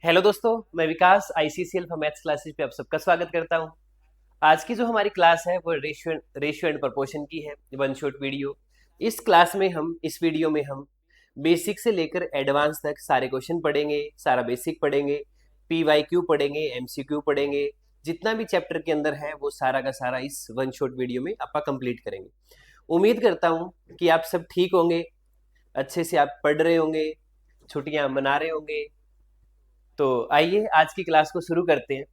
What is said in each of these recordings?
Hello दोस्तों, मैं विकास ICCL for maths classes पे आप सबका स्वागत करता हूं। आज की जो हमारी क्लास है वो रेशियो एंड प्रोपोर्शन की है, वन शॉट वीडियो। इस वीडियो में हम बेसिक से लेकर एडवांस तक सारे क्वेश्चन पढ़ेंगे, सारा बेसिक पढ़ेंगे, पीवाईक्यू पढ़ेंगे, एमसीक्यू पढ़ेंगे। जितना भी चैप्टर के अंदर है वो सारा का सारा इस वन शॉट वीडियो में आप कंप्लीट करेंगे। उम्मीद करता हूँ कि आप सब ठीक होंगे, अच्छे से आप पढ़ रहे होंगे, छुट्टियां मना रहे होंगे। तो आइए आज की क्लास को शुरू करते हैं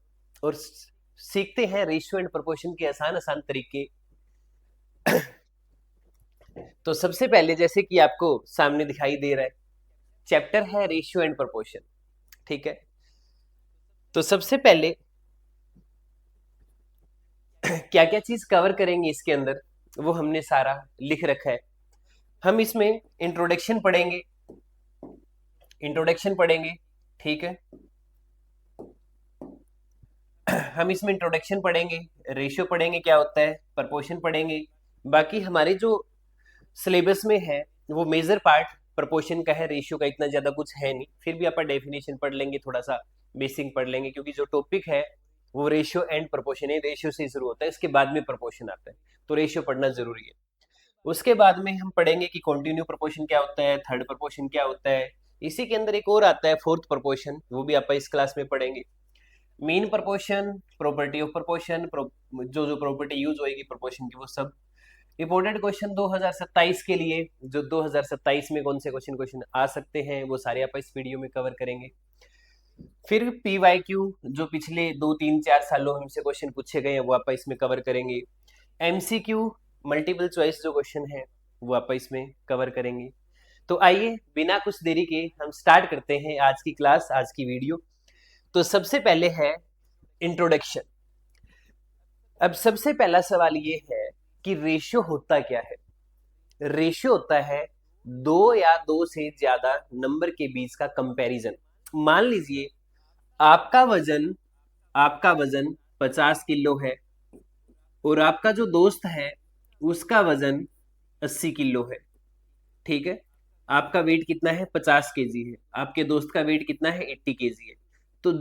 और सीखते हैं रेशियो एंड प्रोपोर्शन के आसान आसान तरीके। तो सबसे पहले जैसे कि आपको सामने दिखाई दे रहा है, चैप्टर है रेशियो एंड प्रोपोर्शन। ठीक है, तो सबसे पहले क्या क्या चीज कवर करेंगे इसके अंदर वो हमने सारा लिख रखा है। हम इसमें इंट्रोडक्शन पढ़ेंगे। ठीक है, हम इसमें इंट्रोडक्शन पढ़ेंगे, रेशियो पढ़ेंगे क्या होता है, प्रोपोर्शन पढ़ेंगे। बाकी हमारे जो सिलेबस में है वो मेजर पार्ट प्रोपोर्शन का है, रेशियो का इतना ज्यादा कुछ है नहीं। फिर भी अपन डेफिनेशन पढ़ लेंगे, थोड़ा सा बेसिक पढ़ लेंगे, क्योंकि जो टॉपिक है वो रेशियो एंड प्रोपोर्शन है। रेशियो से शुरू होता है, इसके बाद में प्रोपोर्शन आता है, तो रेशियो पढ़ना जरूरी है। उसके बाद में हम पढ़ेंगे कि कॉन्टिन्यू प्रोपोर्शन क्या होता है, थर्ड प्रोपोर्शन क्या होता है। इसी के अंदर एक और आता है फोर्थ प्रोपोर्शन, वो भी आप इस क्लास में पढ़ेंगे। Mean proportion, property of proportion, जो जो प्रॉपर्टी यूज होगी प्रोपोर्शन की, वो सब इंपॉर्टेंट क्वेश्चन 2027 के लिए। जो 2027 में कौन से क्वेश्चन क्वेश्चन आ सकते हैं वो सारे आप इस वीडियो में कवर करेंगे। फिर पीवाईक्यू, जो पिछले 2 3 4 सालों में हमसे क्वेश्चन पूछे गए हैं वो आप इसमें कवर करेंगे। एमसीक्यू, मल्टीपल चॉइस जो क्वेश्चन है वो आप इसमें कवर करेंगे। तो आइए बिना कुछ देरी के हम स्टार्ट करते हैं आज की क्लास, आज की वीडियो। तो सबसे पहले है इंट्रोडक्शन। अब सबसे पहला सवाल ये है कि रेशियो होता क्या है। रेशियो होता है दो या दो से ज्यादा नंबर के बीच का कंपैरिजन। मान लीजिए आपका वजन आपका वजन 50 किलो है और आपका जो दोस्त है उसका वजन 80 किलो है। ठीक है, आपका वेट कितना है, 50 केजी है, आपके दोस्त का वेट कितना है, 80 केजी है। तो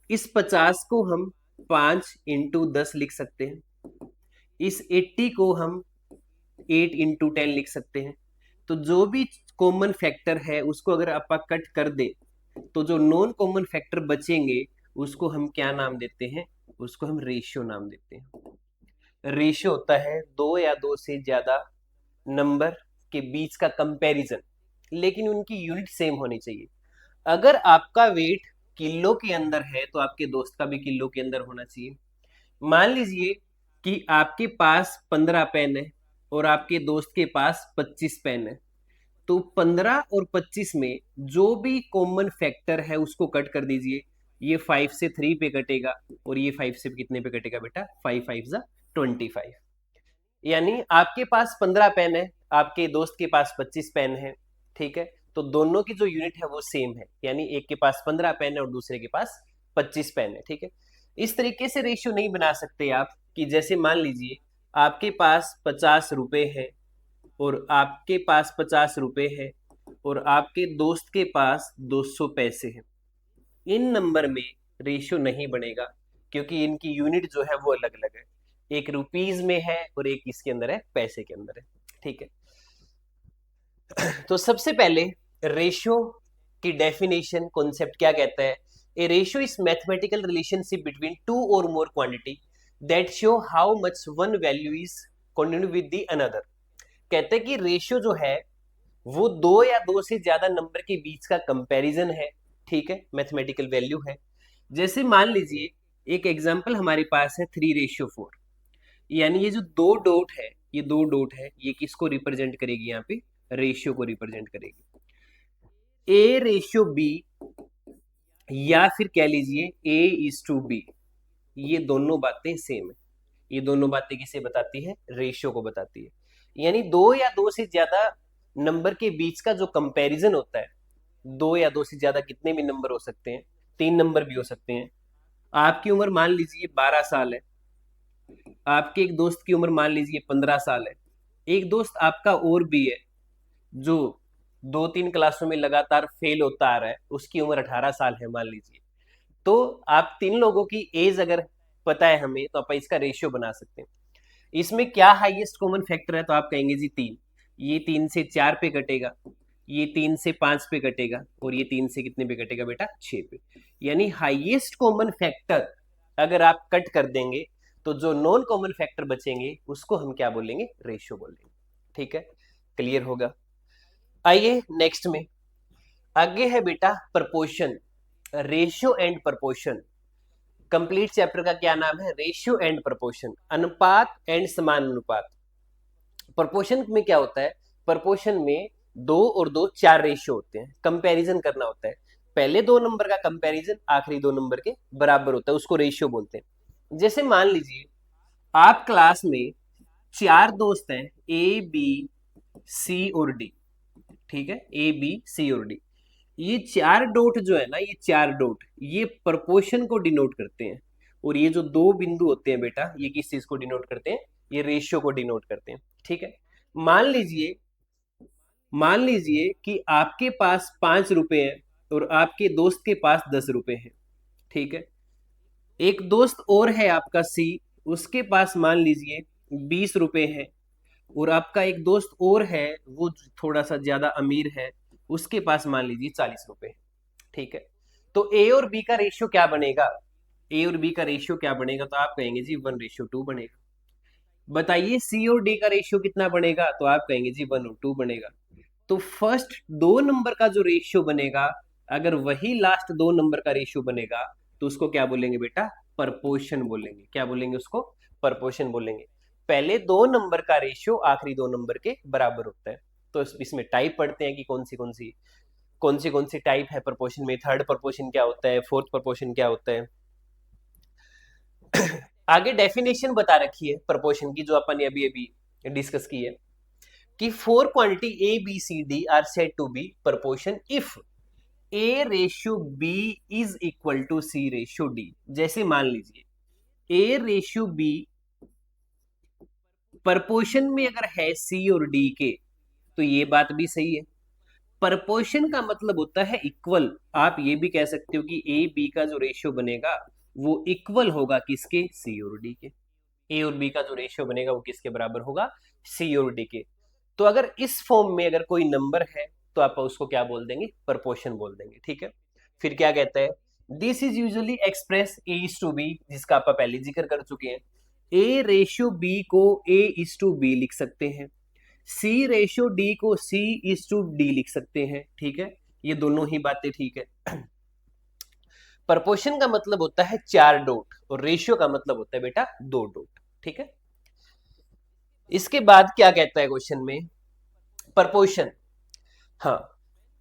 इस 50 को हम 5 × 10 लिख सकते हैं, इस 80 को हम 8 × 10 लिख सकते हैं। तो जो भी कॉमन फैक्टर है उसको अगर आप कट कर दे तो जो नॉन कॉमन फैक्टर बचेंगे उसको हम क्या नाम देते हैं, उसको हम रेशियो नाम देते हैं। रेशियो होता है दो या दो से ज्यादा नंबर के बीच का कंपैरिजन, लेकिन उनकी यूनिट सेम होनी चाहिए। अगर आपका वेट किलो के अंदर है तो आपके दोस्त का भी किलो के अंदर होना चाहिए। मान लीजिए कि आपके पास 15 पेन है और आपके दोस्त के पास 25 पेन है, तो 15 और 25 में जो भी कॉमन फैक्टर है उसको कट कर दीजिए। ये 5 से 3 पे कटेगा और ये 5 से कितने पे कटेगा बेटा, 5 5 जा 25। यानी आपके पास 15 पेन है, आपके दोस्त के पास 25 पेन है। ठीक है, तो दोनों की जो यूनिट है वो सेम है, यानी एक के पास 15 पेन है और दूसरे के पास 25 पेन है। ठीक है, इस तरीके से रेशियो नहीं बना सकते आप कि जैसे मान लीजिए आपके पास 50 रुपए है और आपके पास 50 रुपए है और आपके दोस्त के पास 200 पैसे हैं। इन नंबर में रेशियो नहीं बनेगा, क्योंकि इनकी यूनिट जो है वो अलग अलग है। एक रुपीज में है और एक इसके अंदर है, पैसे के अंदर है। ठीक है, तो सबसे पहले रेशियो की डेफिनेशन, कॉन्सेप्ट क्या कहता है। A ratio is mathematical relationship between two और more quantity that show how much one value is continue with the another. कहते हैं कि रेशियो जो है वो दो या दो से ज्यादा नंबर के बीच का कंपैरिजन है। ठीक है, मैथमेटिकल वैल्यू है। जैसे मान लीजिए एक एग्जांपल हमारे पास है 3:4, यानी ये जो दो डॉट है, ये दो डॉट है, ये किसको रिप्रेजेंट करेगी, यहाँ पे रेशियो को रिप्रेजेंट करेगी। A/B, या फिर कह लीजिए A/B, ये दोनों बातें सेम है। ये दोनों बातें किसे बताती है, रेशियो को बताती है। यानी दो या दो से ज्यादा नंबर के बीच का जो कंपैरिजन होता है, दो या दो से ज्यादा कितने भी नंबर हो सकते हैं, 3 नंबर भी हो सकते हैं। आपकी उम्र मान लीजिए 12 साल है, आपके एक दोस्त की उम्र मान लीजिए 15 साल है। एक दोस्त आपका और भी है जो 2 3 क्लासों में लगातार फेल होता आ रहा है, उसकी उम्र 18 साल है मान लीजिए। तो आप तीन लोगों की एज अगर पता है हमें तो आप इसका रेशियो बना सकते हैं। इसमें क्या हाईएस्ट कॉमन फैक्टर है, तो आप कहेंगे जी 3। ये 3 से 4 पे कटेगा, ये 3 से 5 पे कटेगा, और ये 3 से कितने पे कटेगा बेटा, 6 पे। यानी हाईएस्ट कॉमन फैक्टर अगर आप कट कर देंगे तो जो नॉन कॉमन फैक्टर बचेंगे उसको हम क्या बोलेंगे, रेशियो बोलेंगे। ठीक है, क्लियर होगा। आइए नेक्स्ट में, आगे है बेटा proportion, ratio and proportion. Complete chapter का क्या नाम है, रेशियो एंड प्रपोर्शन, अनुपात एंड समानुपात। प्रपोर्शन में क्या होता है, प्रपोर्शन में दो और दो चार रेशियो होते हैं, कंपैरिजन करना होता है। पहले दो नंबर का कंपैरिजन आखिरी दो नंबर के बराबर होता है, उसको रेशियो बोलते हैं। जैसे मान लीजिए आप क्लास में चार दोस्त हैं, ए बी सी और डी। ठीक है, ए बी सी और डी, ये चार डॉट जो है ना, ये चार डॉट ये प्रपोर्शन को डिनोट करते हैं। और ये जो दो बिंदु होते हैं बेटा, ये किस चीज को डिनोट करते हैं, ये रेशियो को डिनोट करते हैं। ठीक है, मान लीजिए मान लीजिए कि आपके पास 5 रुपए हैं और आपके दोस्त के पास 10 रुपए हैं। ठीक है, एक दोस्त और है आपका सी, उसके पास मान लीजिए 20 रुपए हैं, और आपका एक दोस्त और है वो थोड़ा सा ज्यादा अमीर है, उसके पास मान लीजिए 40 रुपए। ठीक है, तो ए और बी का रेशियो क्या बनेगा, ए और बी का रेशियो क्या बनेगा, तो आप कहेंगे जी 1:2 बनेगा। बताइए सी और डी का रेशियो कितना बनेगा, तो आप कहेंगे जी 1:2 बनेगा। तो फर्स्ट दो नंबर का जो रेशियो बनेगा, अगर वही लास्ट दो नंबर का रेशियो बनेगा तो उसको क्या बोलेंगे बेटा, प्रपोर्शन बोलेंगे। क्या बोलेंगे उसको, प्रपोर्शन बोलेंगे। पहले दो नंबर का रेशियो आखिरी दो नंबर के बराबर होता है। तो इसमें टाइप पढ़ते हैं कि कौन सी टाइप है प्रपोर्शन में, थर्ड प्रपोर्शन क्या होता है, फोर्थ प्रपोर्शन क्या होता है। आगे डेफिनेशन बता रखी है प्रपोर्शन की, जो अपन ने अभी अभी डिस्कस की है कि four quantity A B C D are said to be proportion if A ratio B is equal to C ratio D. जैसे मान लीजिए ए रेशियो बी प्रपोर्शन में अगर है सी और डी के, तो ये बात भी सही है। प्रपोर्शन का मतलब होता है इक्वल। आप ये भी कह सकते हो कि ए बी का जो रेशियो बनेगा वो इक्वल होगा किसके, सी और डी के। ए और बी का जो रेशियो बनेगा वो किसके बराबर होगा, सी और डी के। तो अगर इस फॉर्म में अगर कोई नंबर है तो आप उसको क्या बोल देंगे, प्रपोर्शन बोल देंगे। ठीक है, फिर क्या कहता है, this is usually express A is to B, जिसका आप पहले जिक्र कर चुके हैं। ए रेशियो बी को ए इज टू बी लिख सकते हैं, सी रेशियो डी को सी इज टू डी लिख सकते हैं। ठीक है, ये दोनों ही बातें ठीक है। प्रपोर्शन का मतलब होता है चार डॉट और रेशियो का मतलब होता है बेटा दो डॉट। ठीक है, इसके बाद क्या कहता है क्वेश्चन में, प्रपोर्शन, हाँ,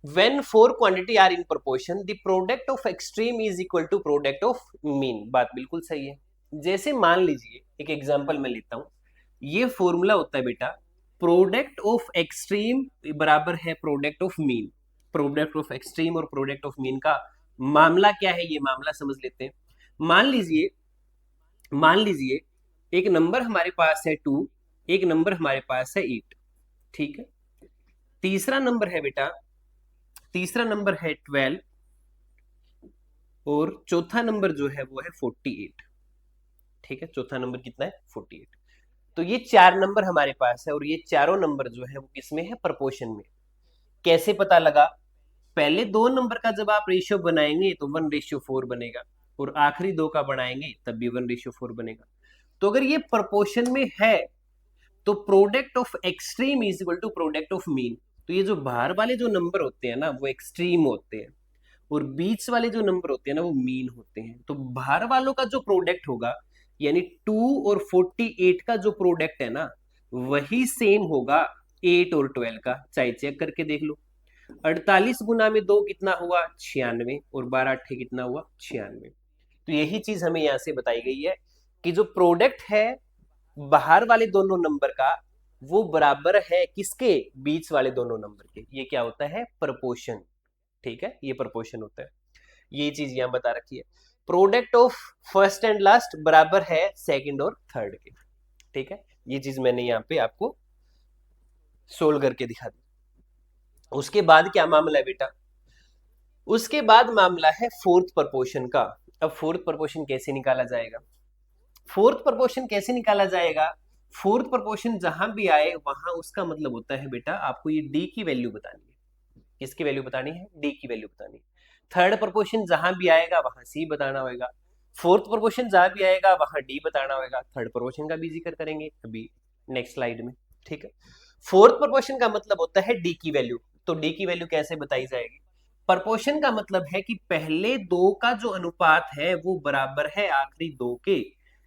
when four quantity are in proportion the product of extreme is equal to product of mean। बात बिल्कुल सही है। जैसे मान लीजिए एक एग्जांपल मैं लेता हूं, ये फॉर्मूला होता है बेटा, प्रोडक्ट ऑफ एक्सट्रीम बराबर है product of mean. Product of extreme और प्रोडक्ट ऑफ मीन का मामला क्या है, ये मामला समझ लेते हैं। मान लीजिए एक नंबर हमारे पास है 2, एक नंबर हमारे पास है 8। ठीक है, तीसरा नंबर है बेटा, तीसरा नंबर है 12, और चौथा नंबर जो है वो है 48। ठीक है, चौथा नंबर कितना है, 48। तो ये चार नंबर हमारे पास है और ये चारों नंबर जो है वो किसमें है, प्रपोर्शन में। कैसे पता लगा, पहले दो नंबर का जब आप रेशियो बनाएंगे तो 1:4 बनेगा, और आखिरी दो का बनाएंगे तब भी 1:4 बनेगा। तो अगर ये प्रपोर्शन में है तो product of extreme is equal to product of mean. तो ये जो बाहर वाले जो नंबर होते हैं ना वो एक्सट्रीम होते हैं, और बीच वाले जो नंबर होते हैं ना वो मीन होते हैं। तो बाहर वालों का जो प्रोडक्ट होगा, यानी 2 और 48 का जो प्रोडक्ट है ना, वही सेम होगा 8 और 12 का। चाहे चेक करके देख लो, 48 गुना में 2 कितना हुआ, 96, और 12 अट्ठे कितना हुआ, 96। तो यही चीज हमें यहां से बताई गई है कि जो प्रोडक्ट है बाहर वाले दोनों नंबर का, वो बराबर है किसके, बीच वाले दोनों नंबर के। ये क्या होता है, प्रपोर्शन। ठीक है, ये प्रपोर्शन होता है। ये चीज यहां बता रखी है, product of first and last बराबर है सेकंड और थर्ड के। ठीक है, ये चीज मैंने यहां पे आपको सोल्व करके दिखा दी। उसके बाद क्या मामला है बेटा, उसके बाद मामला है फोर्थ प्रपोर्शन का। अब फोर्थ प्रोपोर्शन कैसे निकाला जाएगा? फोर्थ प्रोपोर्शन कैसे निकाला जाएगा? फोर्थ प्रोपोर्शन जहां भी आए वहां उसका मतलब होता है बेटा आपको ये डी की वैल्यू बतानी है। किसकी वैल्यू बतानी है? डी की वैल्यू बतानी है। थर्ड प्रोपोर्शन जहां भी आएगा वहां सी बताना होगा। फोर्थ प्रोपोर्शन जहां भी आएगा वहां डी बताना होगा। थर्ड प्रोपोर्शन का भी जिक्र करेंगे अभी नेक्स्ट स्लाइड में, ठीक है। फोर्थ प्रोपोर्शन का मतलब होता है डी की वैल्यू। तो डी की वैल्यू कैसे बताई जाएगी? प्रोपोर्शन का मतलब है कि पहले दो का जो अनुपात है वो बराबर है आखिरी दो के,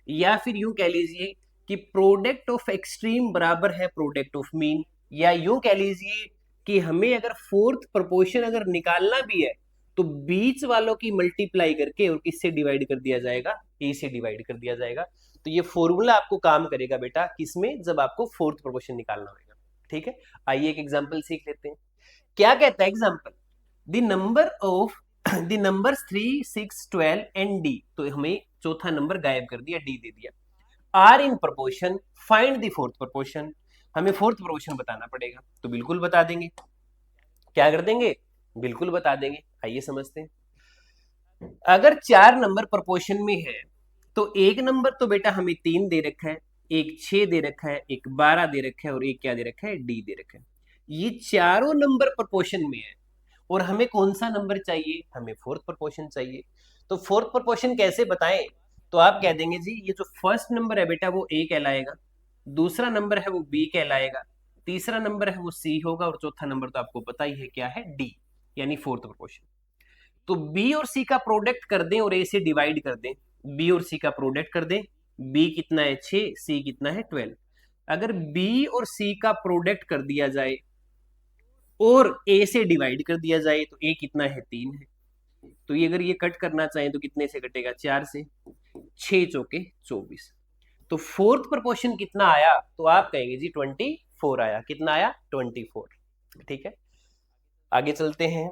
या फिर यूं कह लीजिए कि प्रोडक्ट ऑफ एक्सट्रीम बराबर है प्रोडक्ट ऑफ मीन, या यूं कह लीजिए कि हमें अगर फोर्थ प्रोपोर्शन अगर निकालना भी है तो बीच वालों की मल्टीप्लाई करके और किससे डिवाइड कर दिया जाएगा? ए से डिवाइड कर दिया जाएगा। तो ये फॉर्मूला आपको काम करेगा बेटा किसमें? जब आपको फोर्थ प्रोपोर्शन निकालना होगा, ठीक है। आइए एक एग्जांपल सीख लेते हैं। क्या कहता है example? The number of the numbers 3, 6, 12 and D, तो हमें चौथा नंबर गायब कर दिया, डी दे दिया। Are in proportion, find the fourth proportion. हमें फोर्थ प्रोपोर्शन बताना पड़ेगा, तो बिल्कुल बता देंगे। क्या कर देंगे? बिल्कुल बता देंगे। आइए समझते हैं। अगर चार नंबर प्रोपोर्शन में है तो एक नंबर तो बेटा हमें 3 दे रखा है, एक 6 दे रखा है, एक 12 दे रखा है और एक क्या दे रखा है? डी दे रखा है। ये चारों नंबर प्रोपोर्शन में है और हमें कौन सा नंबर चाहिए? हमें फोर्थ प्रोपोर्शन चाहिए। तो फोर्थ प्रोपोर्शन कैसे बताएं? तो आप कह देंगे जी ये जो फर्स्ट नंबर है बेटा वो ए कहलाएगा, दूसरा नंबर है वो बी कहलाएगा, तीसरा नंबर है वो सी होगा और चौथा नंबर तो आपको पता ही है क्या है? डी, यानी फोर्थ प्रोपोर्शन। तो बी और सी का प्रोडक्ट कर दें और ए से डिवाइड कर दें। बी और सी का प्रोडक्ट कर दें। बी कितना है? 6, सी कितना है? 12। अगर बी और सी का प्रोडक्ट कर दिया जाए और ए से डिवाइड कर दिया जाए तो ए कितना है? 3 है। तो ये अगर ये कट करना चाहें तो कितने से कटेगा? 4 से। 6 चौके 24। तो फोर्थ प्रोपोर्शन कितना आया? तो आप कहेंगे जी 24 आया। कितना आया? 24, ठीक है। आगे चलते हैं।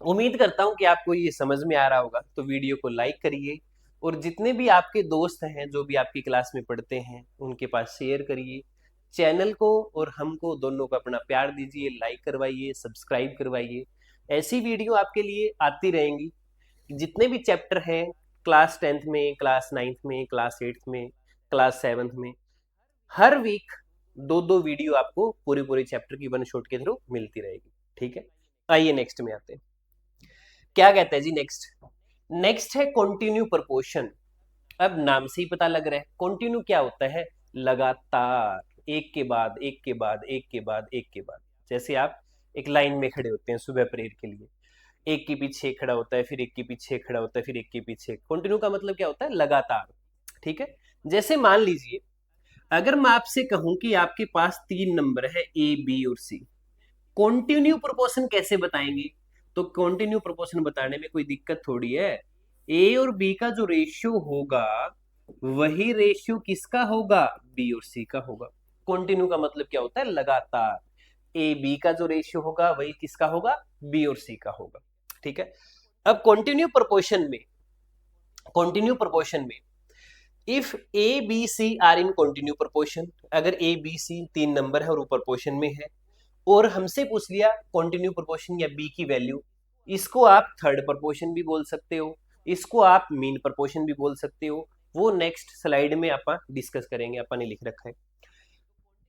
उम्मीद करता हूं कि आपको ये समझ में आ रहा होगा, तो वीडियो को लाइक करिए और जितने भी आपके दोस्त हैं जो भी आपकी क्लास में पढ़ते हैं उनके पास शेयर करिए। चैनल को और हमको दोनों को अपना प्यार दीजिए, लाइक करवाइए, सब्सक्राइब करवाइए। ऐसी वीडियो आपके लिए आती रहेंगी। जितने भी चैप्टर हैं क्लास 10th में, क्लास 9th में, क्लास 8th में, क्लास 7th में, हर वीक दो दो वीडियो आपको पूरे पूरे चैप्टर की वन शॉट के थ्रू मिलती रहेगी, ठीक है। आइए नेक्स्ट में आते हैं। क्या कहता है जी नेक्स्ट? नेक्स्ट है कंटिन्यू प्रोपोर्शन। अब नाम से ही पता लग रहा है कंटिन्यू क्या होता है? लगातार, एक के बाद एक के बाद एक के बाद एक के बाद। जैसे आप एक लाइन में खड़े होते हैं सुबह प्रेयर के लिए, एक के पीछे एक खड़ा होता है, फिर एक के पीछे एक खड़ा होता है, फिर एक के पीछे। कंटिन्यू का मतलब क्या होता है? लगातार, ठीक है। जैसे मान लीजिए अगर मैं आपसे कहूं कि आपके पास 3 नंबर है ए, बी और सी, कॉन्टिन्यू प्रोपोर्शन कैसे बताएंगे? तो कॉन्टिन्यू प्रोपोर्शन बताने में कोई दिक्कत थोड़ी है। ए और बी का जो रेशियो होगा वही रेशियो किसका होगा? बी और सी का होगा। कॉन्टिन्यू का मतलब क्या होता है? लगातार। ए बी का जो रेशियो होगा वही किसका होगा? बी और सी का होगा, ठीक है। अब कॉन्टिन्यू प्रोपोर्शन में if A B C are in continue proportion, अगर ए बी सी 3 नंबर है और वो प्रोपोर्शन में है और हमसे पूछ लिया कॉन्टिन्यू प्रोपोर्शन या बी की वैल्यू, इसको आप थर्ड प्रोपोर्शन भी बोल सकते हो, इसको आप मीन प्रोपोर्शन भी बोल सकते हो। वो नेक्स्ट स्लाइड में अपन डिस्कस करेंगे, अपन ने लिख रखा है।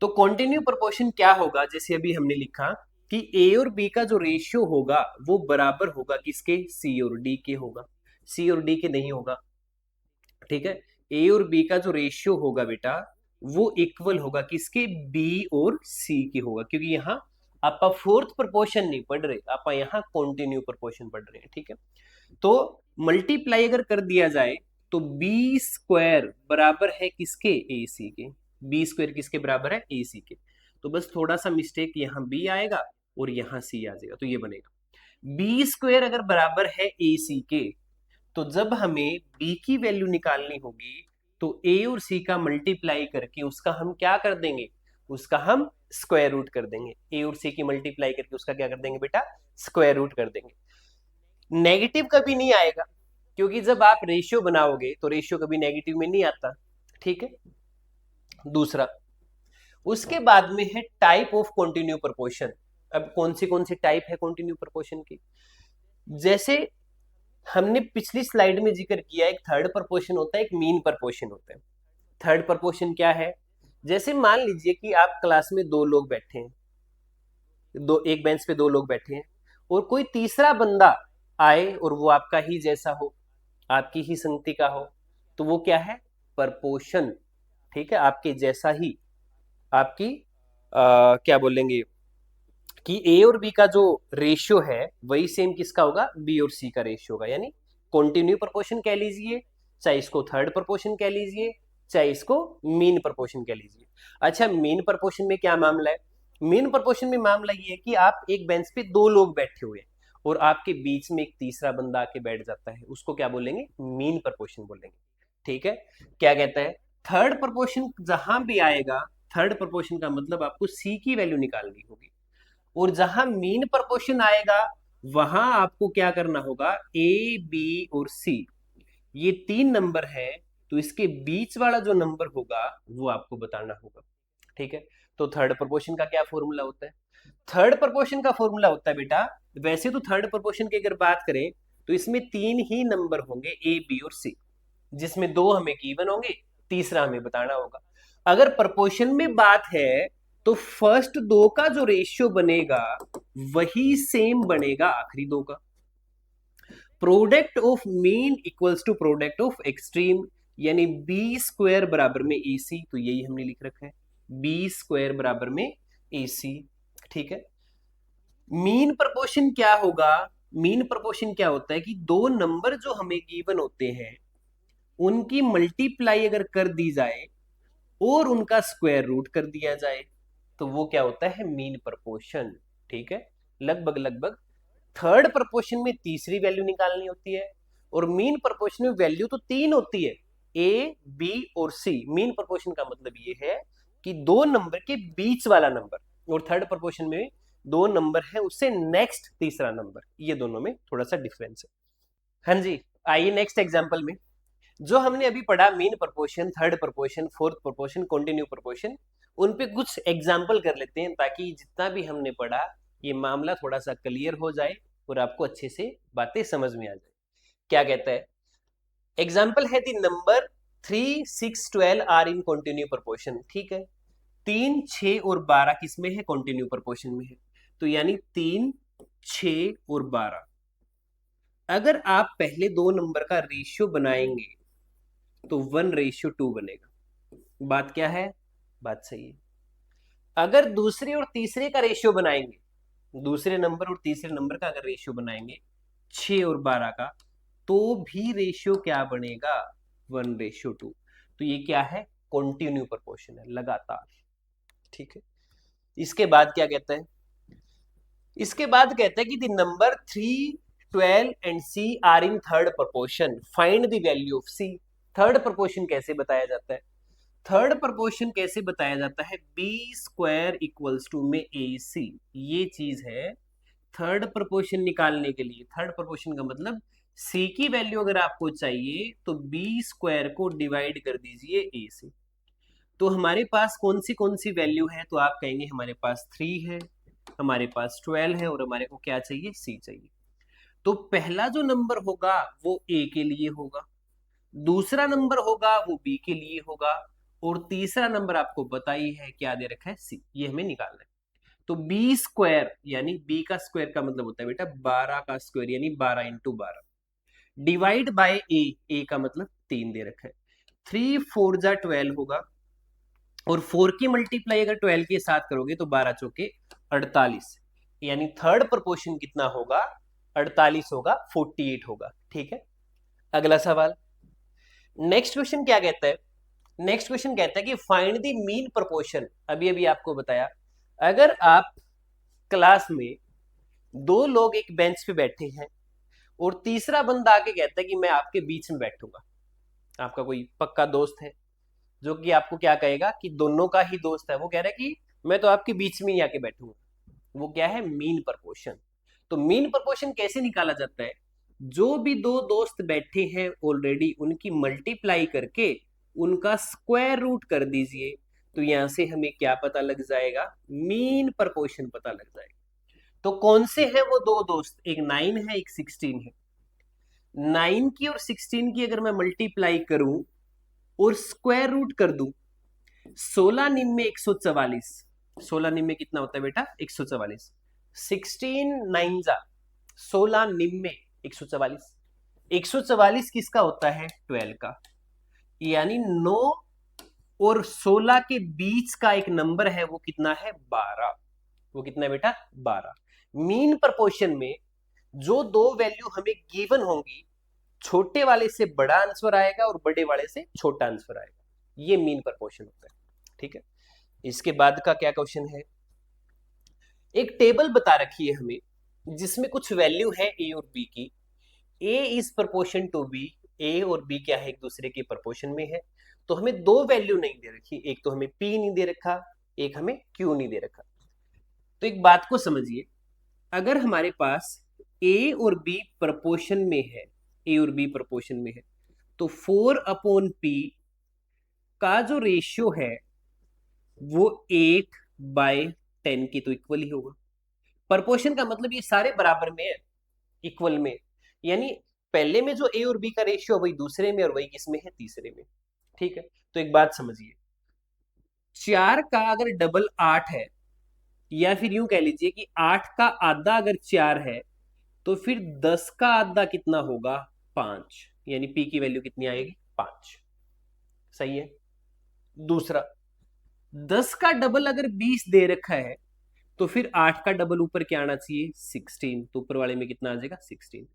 तो कॉन्टिन्यू प्रोपोर्शन क्या होगा? जैसे अभी हमने लिखा कि ए और बी का जो रेशियो होगा वो बराबर होगा किसके? सी और डी के होगा। सी और डी के नहीं होगा, ठीक है। ए और बी का जो रेशियो होगा बेटा वो इक्वल होगा किसके? बी और सी के होगा, क्योंकि यहाँ आप फोर्थ प्रोपोर्शन नहीं पढ़ रहे, आप यहाँ कॉन्टिन्यू प्रोपोर्शन पढ़ रहे हैं, ठीक है। तो मल्टीप्लाई अगर कर दिया जाए तो बी स्क्वायर बराबर है किसके? ए सी के। बी स्क्वायर किसके बराबर है? ए सी के। तो बस थोड़ा सा मिस्टेक, यहाँ बी आएगा और यहाँ सी आ जाएगा, तो ये बनेगा बी स्क्वायर अगर बराबर है ए सी के, तो जब हमें b की वैल्यू निकालनी होगी तो a और c का मल्टीप्लाई करके उसका हम क्या कर देंगे? उसका हम स्क्वायर रूट कर देंगे। a और c की मल्टीप्लाई करके उसका क्या कर देंगे बेटा? स्क्वायर रूट कर देंगे। नेगेटिव कभी नहीं आएगा, क्योंकि जब आप रेशियो बनाओगे तो रेशियो कभी नेगेटिव में नहीं आता, ठीक है। दूसरा, उसके बाद में है टाइप ऑफ कॉन्टिन्यू प्रोपोर्शन। अब कौन सी टाइप है कॉन्टिन्यू प्रोपोर्शन की? जैसे हमने पिछली स्लाइड में जिक्र किया, एक थर्ड प्रपोर्शन होता है, एक मीन प्रपोर्शन होता है। थर्ड प्रपोर्शन क्या है? जैसे मान लीजिए कि आप क्लास में दो लोग बैठे हैं, दो एक बेंच पे दो लोग बैठे हैं, और कोई तीसरा बंदा आए और वो आपका ही जैसा हो, आपकी ही संगति का हो, तो वो क्या है? प्रपोर्शन। ठीक है, आपके जैसा ही, आपकी क्या बोलेंगे कि ए और बी का जो रेशियो है वही सेम किसका होगा? बी और सी का रेशियो होगा, यानी कॉन्टिन्यू प्रपोर्शन कह लीजिए, चाहे इसको थर्ड प्रपोर्शन कह लीजिए, चाहे इसको मीन प्रपोर्शन कह लीजिए। अच्छा, मीन प्रपोर्शन में क्या मामला है? मीन प्रपोर्शन में मामला ये है कि आप एक बेंच पे दो लोग बैठे हुए हैं और आपके बीच में एक तीसरा बंदा आके बैठ जाता है, उसको क्या बोलेंगे? मीन प्रपोर्शन बोलेंगे। ठीक है, क्या कहता है? थर्ड प्रपोर्शन जहां भी आएगा, थर्ड प्रपोर्शन का मतलब आपको सी की वैल्यू निकालनी होगी, और जहां मीन प्रपोर्शन आएगा वहां आपको क्या करना होगा? ए, बी और सी, ये तीन नंबर है, तो इसके बीच वाला जो नंबर होगा वो आपको बताना होगा। ठीक है, तो थर्ड प्रपोर्शन का क्या फॉर्मूला होता है? थर्ड प्रपोर्शन का फॉर्मूला होता है बेटा, वैसे तो थर्ड प्रपोर्शन की अगर बात करें तो इसमें तीन ही नंबर होंगे, ए, बी और सी, जिसमें दो हमें गिवन होंगे, तीसरा हमें बताना होगा। अगर प्रपोर्शन में बात है तो फर्स्ट दो का जो रेशियो बनेगा वही सेम बनेगा आखिरी दो का। Product of mean equals to product of extreme, यानी बी स्क्वायर बराबर में ए सी, तो यही हमने लिख रखा है, बी स्क्वायर बराबर में ए सी। ठीक है, मीन प्रपोर्शन क्या होगा? मीन प्रपोर्शन क्या होता है कि दो नंबर जो हमें गिवन होते हैं उनकी मल्टीप्लाई अगर कर दी जाए और उनका स्क्वायर रूट कर दिया जाए तो वो क्या होता है? Mean proportion. ठीक है, लगभग लगभग थर्ड प्रपोर्शन में तीसरी वैल्यू निकालनी होती है, और मीन प्रपोर्शन में वैल्यू तो तीन होती है, ए, बी और सी। मीन प्रपोर्शन का मतलब ये है कि दो नंबर के बीच वाला नंबर, और थर्ड प्रपोर्शन में दो नंबर है उससे नेक्स्ट तीसरा नंबर, ये दोनों में थोड़ा सा डिफरेंस है। हाँ जी, आइए नेक्स्ट एग्जांपल में। जो हमने अभी पढ़ा mean proportion, third proportion, fourth proportion, continue proportion, उन पे कुछ एग्जाम्पल कर लेते हैं ताकि जितना भी हमने पढ़ा ये मामला थोड़ा सा क्लियर हो जाए और आपको अच्छे से बातें समझ में आ जाए। क्या कहता है? एग्जाम्पल है the number 3, 6, 12 are in continue proportion. ठीक है, 3, 6 और 12 किस में है? कॉन्टिन्यू प्रपोर्शन में है, तो यानी 3, 6 और 12। अगर आप पहले दो नंबर का रेशियो बनाएंगे तो 1:2 बनेगा। बात क्या है? बात सही है। अगर दूसरे और तीसरे का रेशियो बनाएंगे, दूसरे नंबर और तीसरे नंबर का अगर रेशियो बनाएंगे 6 और 12 का, तो भी रेशियो क्या बनेगा? 1:2। तो ये क्या है? कॉन्टिन्यू प्रपोर्शन है, लगातार। ठीक है, इसके बाद क्या कहता है? इसके बाद कहता है कि the number 3, 12 and C are in third proportion, find the value of C. Third proportion कैसे बताया जाता है? थर्ड प्रपोर्शन कैसे बताया जाता है? बी स्क्वायर इक्वल्स टू में ए सी, ये चीज है थर्ड प्रपोर्शन निकालने के लिए। थर्ड प्रपोर्शन का मतलब सी की वैल्यू अगर आपको चाहिए तो बी स्क्वायर को डिवाइड कर दीजिए ए से। तो हमारे पास कौन सी वैल्यू है? तो आप कहेंगे हमारे पास 3 है, हमारे पास 12 है, और हमारे को क्या चाहिए? सी चाहिए। तो पहला जो नंबर होगा वो ए के लिए होगा, दूसरा नंबर होगा वो बी के लिए होगा, और तीसरा नंबर आपको पता ही है क्या दे रखा है? सी। ये हमें निकालना है। तो बी स्क्वायर यानी बी का स्क्वायर का मतलब होता है बेटा 12 का स्क्वायर, यानी 12 × 12 डिवाइड बाय ए, ए का मतलब 3 दे रखा है। 3 4 जा 12 होगा, और 4 की मल्टीप्लाई अगर 12 के साथ करोगे तो 12 चौके 48, यानी थर्ड प्रपोर्शन कितना होगा? 48 होगा, 48 होगा। ठीक है, अगला सवाल। नेक्स्ट क्वेश्चन क्या कहता है? नेक्स्ट क्वेश्चन कहता है कि फाइंड द मीन प्रपोर्शन। अभी अभी आपको बताया, अगर आप क्लास में दो लोग एक बेंच पे बैठे हैं और तीसरा बंदा आके कहता है कि मैं आपके बीच में बैठूंगा, आपका कोई पक्का दोस्त है जो कि आपको क्या कहेगा कि दोनों का ही दोस्त है, वो कह रहा है कि मैं तो आपके बीच में ही आके बैठूंगा, वो क्या है? Mean proportion. तो मीन प्रपोर्शन कैसे निकाला जाता है? जो भी दो दोस्त बैठे हैं ऑलरेडी उनकी मल्टीप्लाई करके उनका स्क्वायर रूट कर दीजिए, तो यहां से हमें क्या पता लग जाएगा? मीन प्रपोर्शन पता लग जाएगा। तो कौन से हैं वो दो दोस्त? एक 9 है, एक 16 है। 9 की और 16 की अगर मैं मल्टीप्लाई करूं और स्क्वायर रूट कर दूं, 16 निम में 144, 16 निम में कितना होता है बेटा 144, 16 नाइन जा 16 निम में 144, 144 किसका होता है 12 का, यानी 9 और 16 के बीच का एक नंबर है वो कितना है 12, वो कितना है बेटा 12। मीन प्रपोर्शन में जो दो वैल्यू हमें गिवन होंगी, छोटे वाले से बड़ा आंसर आएगा और बड़े वाले से छोटा आंसर आएगा, ये मीन प्रपोर्शन होता है। ठीक है, इसके बाद का क्या क्वेश्चन है, एक टेबल बता रखी है हमें जिसमें कुछ वैल्यू है ए और बी की, ए इज प्रपोर्शन टू बी, ए और बी क्या है एक दूसरे के प्रपोर्शन में है, तो हमें दो वैल्यू नहीं दे रखी, एक तो हमें पी नहीं दे रखा, एक हमें क्यू नहीं दे रखा। तो एक बात को समझिए, अगर हमारे पास ए और बी प्रपोर्शन में है, ए और बी प्रपोर्शन में है, तो 4/p का जो रेशियो है वो 8/10 की तो इक्वल ही होगा। प्रपोर्शन का मतलब ये सारे बराबर में है, इक्वल में, यानी पहले में जो ए और बी का रेशियो वही दूसरे में और वही किसमें है तीसरे में। ठीक है, तो एक बात समझिए, 4 का अगर डबल 8 है, या फिर यूं कह लीजिए कि 8 का आधा अगर 4 है, तो फिर 10 का आधा कितना होगा 5, यानी पी की वैल्यू कितनी आएगी 5। सही है। दूसरा, 10 का डबल अगर 20 दे रखा है, तो फिर 8 का डबल ऊपर क्या आना चाहिए 16, तो ऊपर वाले में कितना आ जाएगा 16।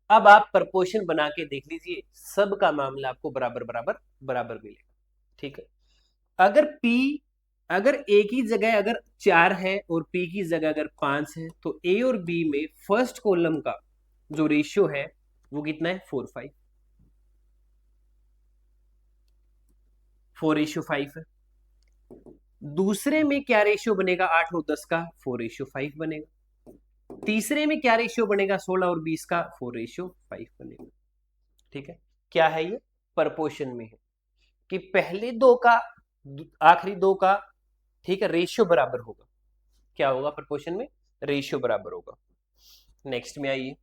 अब आप प्रपोर्शन बना के देख लीजिए, सबका मामला आपको बराबर बराबर बराबर मिलेगा। ठीक है, अगर P अगर A की जगह अगर 4 है और P की जगह अगर 5 है, तो A और B में फर्स्ट कॉलम का जो रेशियो है वो कितना है 4/5, 4/5 है। दूसरे में क्या रेशियो बनेगा 8 और 10 का 4/5 बनेगा। तीसरे में क्या रेशियो बनेगा 16 और 20 का 4/5 बनेगा। ठीक है, क्या है ये प्रपोर्शन में है कि पहले दो का आखिरी दो का, ठीक है, रेशियो बराबर होगा। क्या होगा प्रपोर्शन में रेशियो बराबर होगा। नेक्स्ट में आइए,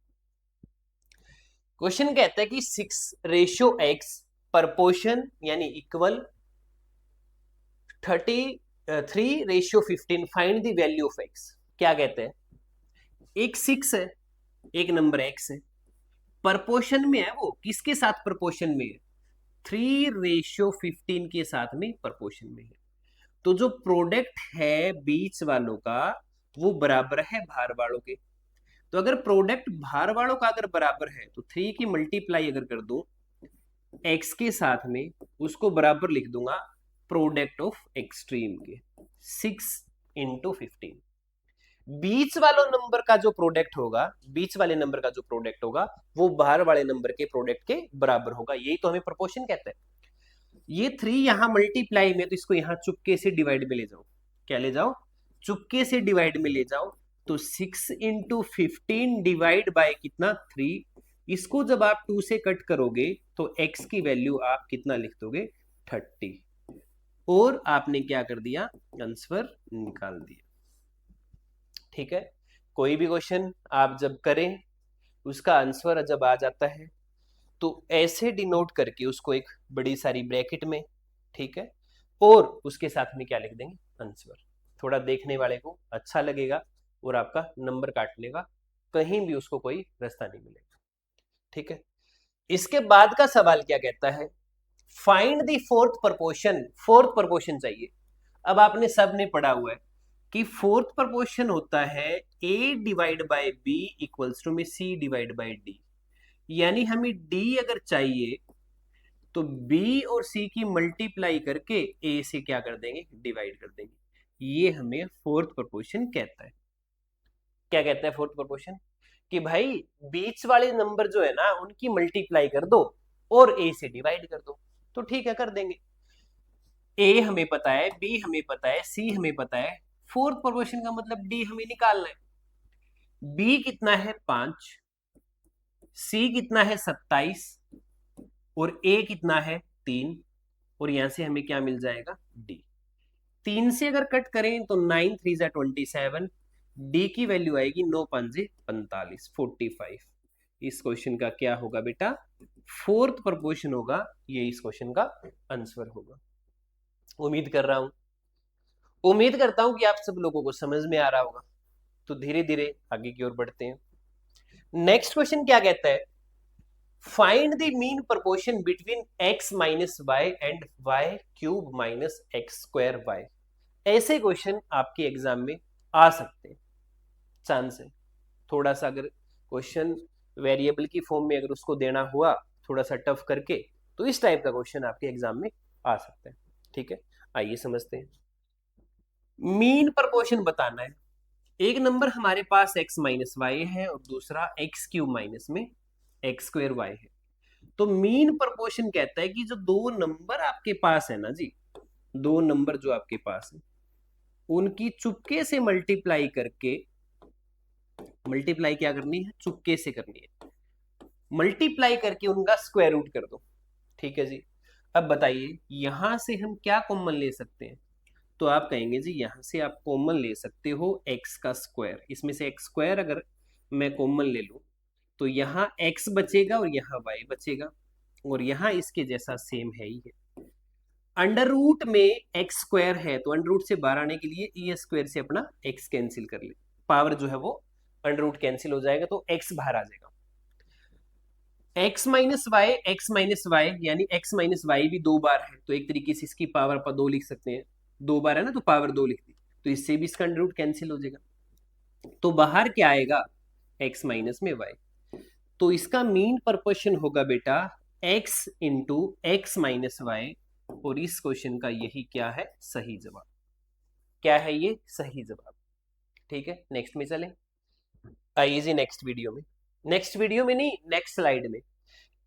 क्वेश्चन कहता है कि 6/x प्रपोर्शन यानी equal 33/15 find the value of x। क्या कहते हैं, एक 6 है, एक नंबर x है, प्रपोर्शन में है, वो किसके साथ प्रपोर्शन में है 3/15 के साथ में प्रपोर्शन में है। तो जो प्रोडक्ट है बीच वालों का वो बराबर है भार वालों के। तो अगर प्रोडक्ट भार वालों का अगर बराबर है, तो 3 की मल्टीप्लाई अगर कर दो x के साथ में, उसको बराबर लिख दूंगा प्रोडक्ट ऑफ एक्सट्रीम के 6/15। बीच वालों नंबर का जो प्रोडक्ट होगा, बीच वाले नंबर का जो प्रोडक्ट होगा वो बाहर वाले नंबर के प्रोडक्ट के बराबर होगा, यही तो हमें प्रोपोर्शन कहते हैं। ये 3 यहां मल्टीप्लाई में, तो इसको यहां चुपके से डिवाइड में ले जाओ। क्या ले जाओ, चुपके से डिवाइड में ले जाओ। तो 6/15 डिवाइड बाय कितना 3, इसको जब आप 2 से कट करोगे तो x की वैल्यू आप कितना लिख दोगे 30, और आपने क्या कर दिया आंसर निकाल दिया। ठीक है, कोई भी क्वेश्चन आप जब करें उसका आंसर जब आ जाता है तो ऐसे डिनोट करके उसको एक बड़ी सारी ब्रैकेट में, ठीक है, और उसके साथ में क्या लिख देंगे आंसर। थोड़ा देखने वाले को अच्छा लगेगा और आपका नंबर काटने का कहीं भी उसको कोई रास्ता नहीं मिलेगा। ठीक है, इसके बाद का सवाल क्या कहता है, find the fourth proportion. Fourth proportion चाहिए। अब आपने सबने पढ़ा हुआ है कि फोर्थ प्रपोर्शन होता है a divide by b equals to में c डिवाइड बाय d, यानी हमें d अगर चाहिए तो b और c की मल्टीप्लाई करके a से क्या कर देंगे डिवाइड कर देंगे। ये हमें फोर्थ प्रपोर्शन कहता है। क्या कहता है फोर्थ प्रपोर्शन, कि भाई बीच वाले नंबर जो है ना उनकी मल्टीप्लाई कर दो और a से डिवाइड कर दो, तो ठीक है कर देंगे। a हमें पता है, b हमें पता है, c हमें पता है, फोर्थ प्रपोर्शन का मतलब d हमें निकालना है। b कितना है 5, c कितना है 27 और a कितना है 3, और यहां से हमें क्या मिल जाएगा d। 3 से अगर कट करें तो 9 3 27, d की वैल्यू आएगी 9 5 45 45। इस क्वेश्चन का क्या होगा बेटा, फोर्थ प्रोपोर्शन होगा, ये इस क्वेश्चन का आंसर होगा। उम्मीद करता हूं कि आप सब लोगों को समझ में आ रहा होगा। तो धीरे धीरे आगे की ओर बढ़ते हैं। नेक्स्ट क्वेश्चन क्या कहता है, find the mean proportion between x minus y and y cube minus x square y. ऐसे क्वेश्चन आपके एग्जाम में आ सकते हैं, चांस है। थोड़ा सा अगर क्वेश्चन वेरिएबल की फॉर्म में अगर उसको देना हुआ थोड़ा सा टफ करके, तो इस टाइप का क्वेश्चन आपके एग्जाम में आ सकता है। ठीक है, आइए समझते हैं। मीन प्रोपोर्शन बताना है। एक नंबर हमारे पास x माइनस वाई है और दूसरा एक्स क्यूब माइनस में एक्स स्क्वायर वाई है। तो मीन प्रोपोर्शन कहता है कि जो दो नंबर आपके पास है ना जी, दो नंबर जो आपके पास है उनकी चुपके से मल्टीप्लाई करके, मल्टीप्लाई क्या करनी है, चुपके से करनी है, मल्टीप्लाई करके उनका स्क्वायर रूट कर दो। ठीक है जी। अब बताइए यहां से हम क्या कॉमन ले सकते हैं। तो आप कहेंगे जी यहां से आप कॉमन ले सकते हो एक्स का स्क्वायर। इसमें से एक्स स्क्वायर अगर मैं कॉमन ले लूं तो यहाँ एक्स बचेगा और यहाँ वाई बचेगा, और यहाँ इसके जैसा सेम है ही है। अंडर रूट में एक्स स्क्वायर है तो अंडर रूट से बाहर आने के लिए ई स्क्वायर से अपना एक्स कैंसिल कर ले, पावर जो है वो अंडर रूट कैंसिल हो जाएगा तो एक्स बाहर आ जाएगा। एक्स माइनस वाई यानी एक्स माइनस वाई भी दो बार है, तो एक तरीके से इसकी पावर अपन दो लिख सकते हैं। दो बार है ना, तो पावर दो लिख दी, तो इससे भी इसका अंडर रूट कैंसिल हो जाएगा। तो बाहर क्या आएगा, एक्स माइनस में वाई। तो इसका मीन प्रोपोर्शन होगा बेटा x into x minus y, और इस क्वेश्चन का यही क्या है, सही जवाब। क्या है ये, सही जवाब। ठीक है, नेक्स्ट में चलें। आइए जी नेक्स्ट वीडियो में, नेक्स्ट वीडियो में नहीं, नेक्स्ट स्लाइड में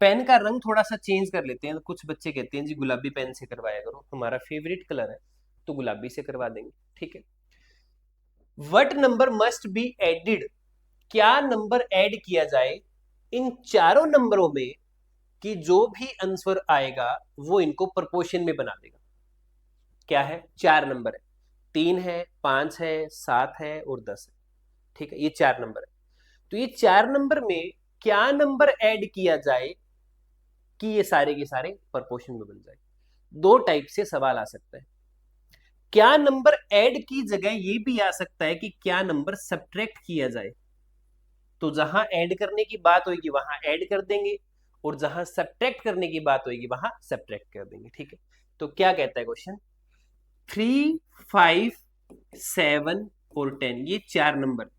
पेन का रंग थोड़ा सा चेंज कर लेते हैं। कुछ बच्चे कहते हैं जी गुलाबी पेन से करवाया करो, हमारा फेवरेट कलर है तो गुलाबी से करवा देंगे। ठीक है, what number must be added, क्या नंबर ऐड किया जाए इन चारों नंबरों में कि जो भी आंसर आएगा वो इनको प्रोपोर्शन में बना देगा। क्या है, चार नंबर है, 3 है, 5 है, 7 है और 10 है। ठीक है, ये चार नंबर है। तो ये चार नंबर में क्या नंबर ऐड किया जाए कि ये सारे के सारे प्रोपोर्शन में बन जाए। दो टाइप से सवाल आ सकता है। क्या नंबर ऐड की जगह ये भी आ सकता है कि क्या नंबर सब्ट्रैक्ट किया जाए। तो जहां ऐड करने की बात होगी वहां ऐड कर देंगे, और जहां सब्ट्रैक्ट करने की बात होगी वहां सब्ट्रैक्ट कर देंगे। ठीक है, तो क्या कहता है क्वेश्चन, 3, 5, 7 और 10, ये चार नंबर,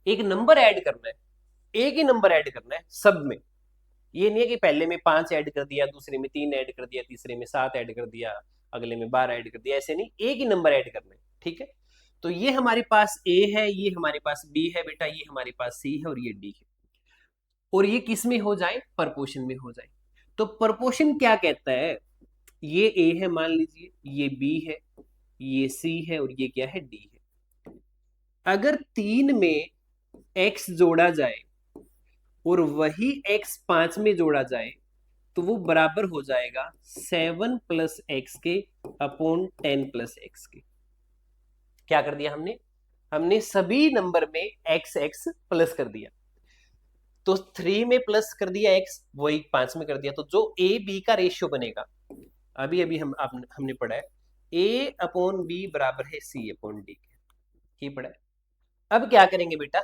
एक नंबर ऐड करना है, एक ही नंबर ऐड करना है सब में। ये नहीं है कि पहले में 5 ऐड कर दिया, दूसरे में 3 ऐड कर दिया, तीसरे में 7 ऐड कर दिया, अगले में 12 ऐड कर दिया, ऐसे नहीं, एक ही नंबर ऐड करना है। ठीक है, तो ये हमारे पास ए है, ये हमारे पास बी है बेटा, ये हमारे पास सी है और ये डी है, और ये किस में हो जाए, प्रोपोर्शन में हो जाए। तो प्रोपोर्शन क्या कहता है, ये ए है मान लीजिए, ये बी है, ये सी है और ये क्या है, डी है। अगर 3 में x जोड़ा जाए और वही x 5 में जोड़ा जाए तो वो बराबर हो जाएगा 7 प्लस एक्स के अपॉन 10 प्लस एक्स के। क्या कर दिया हमने, हमने सभी नंबर में x x प्लस कर दिया। तो 3 में प्लस कर दिया x, वही 5 में कर दिया, तो जो a b का रेशियो बनेगा, अभी अभी हमने पढ़ा है, a अपॉन b बराबर है c अपॉन d के, पढ़ा है। अब क्या करेंगे बेटा,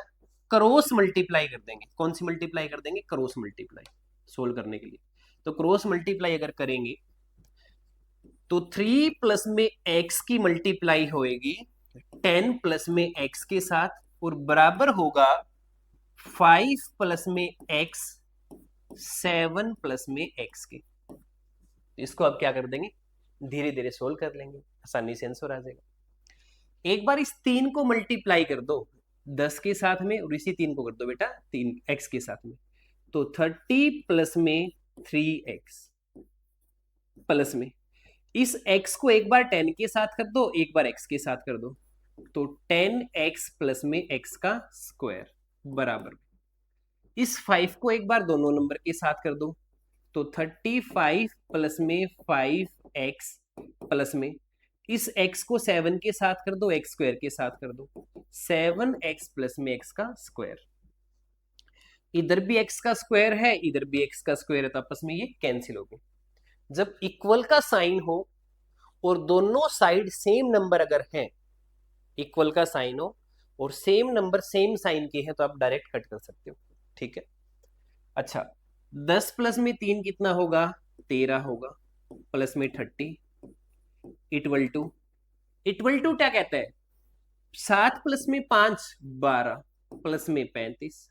क्रॉस मल्टीप्लाई कर देंगे। कौन सी मल्टीप्लाई कर देंगे, क्रॉस मल्टीप्लाई, सोल्व करने के लिए। तो क्रॉस मल्टीप्लाई अगर करेंगे तो 3 प्लस में x की मल्टीप्लाई होएगी 10 प्लस में x के साथ, और बराबर होगा 5 प्लस में x 7 प्लस में x के। इसको अब क्या कर देंगे, धीरे धीरे सोल्व कर लेंगे, आसानी से आंसर आ जाएगा। एक बार इस 3 को मल्टीप्लाई कर दो 10 के साथ में, और इसी 3 को कर दो बेटा 3 x के साथ में, तो 30 प्लस में 3x प्लस में इस x को एक बार 10 के साथ कर दो, एक बार x के साथ कर दो, तो 10x प्लस में x का स्क्वायर बराबर, इस 5 को एक बार दोनों नंबर के साथ कर दो, तो 35 प्लस में 5x प्लस में इस x को 7 के साथ कर दो, x स्क्वायर के साथ कर दो, 7x प्लस में x का स्क्वायर। इधर भी x का स्क्वायर है, इधर भी x का स्क्वायर है, तो आपस में ये कैंसिल हो गए। जब इक्वल का साइन हो और दोनों साइड सेम नंबर अगर हैं, इक्वल का साइन हो और सेम नंबर सेम साइन के हैं, तो आप डायरेक्ट कट कर सकते हो। ठीक है। अच्छा, 10 प्लस में 3 कितना होगा? 13 होगा, प्लस में 30 इक्वल टू क्या कहता है? 7 प्लस में 5 12 प्लस में 35।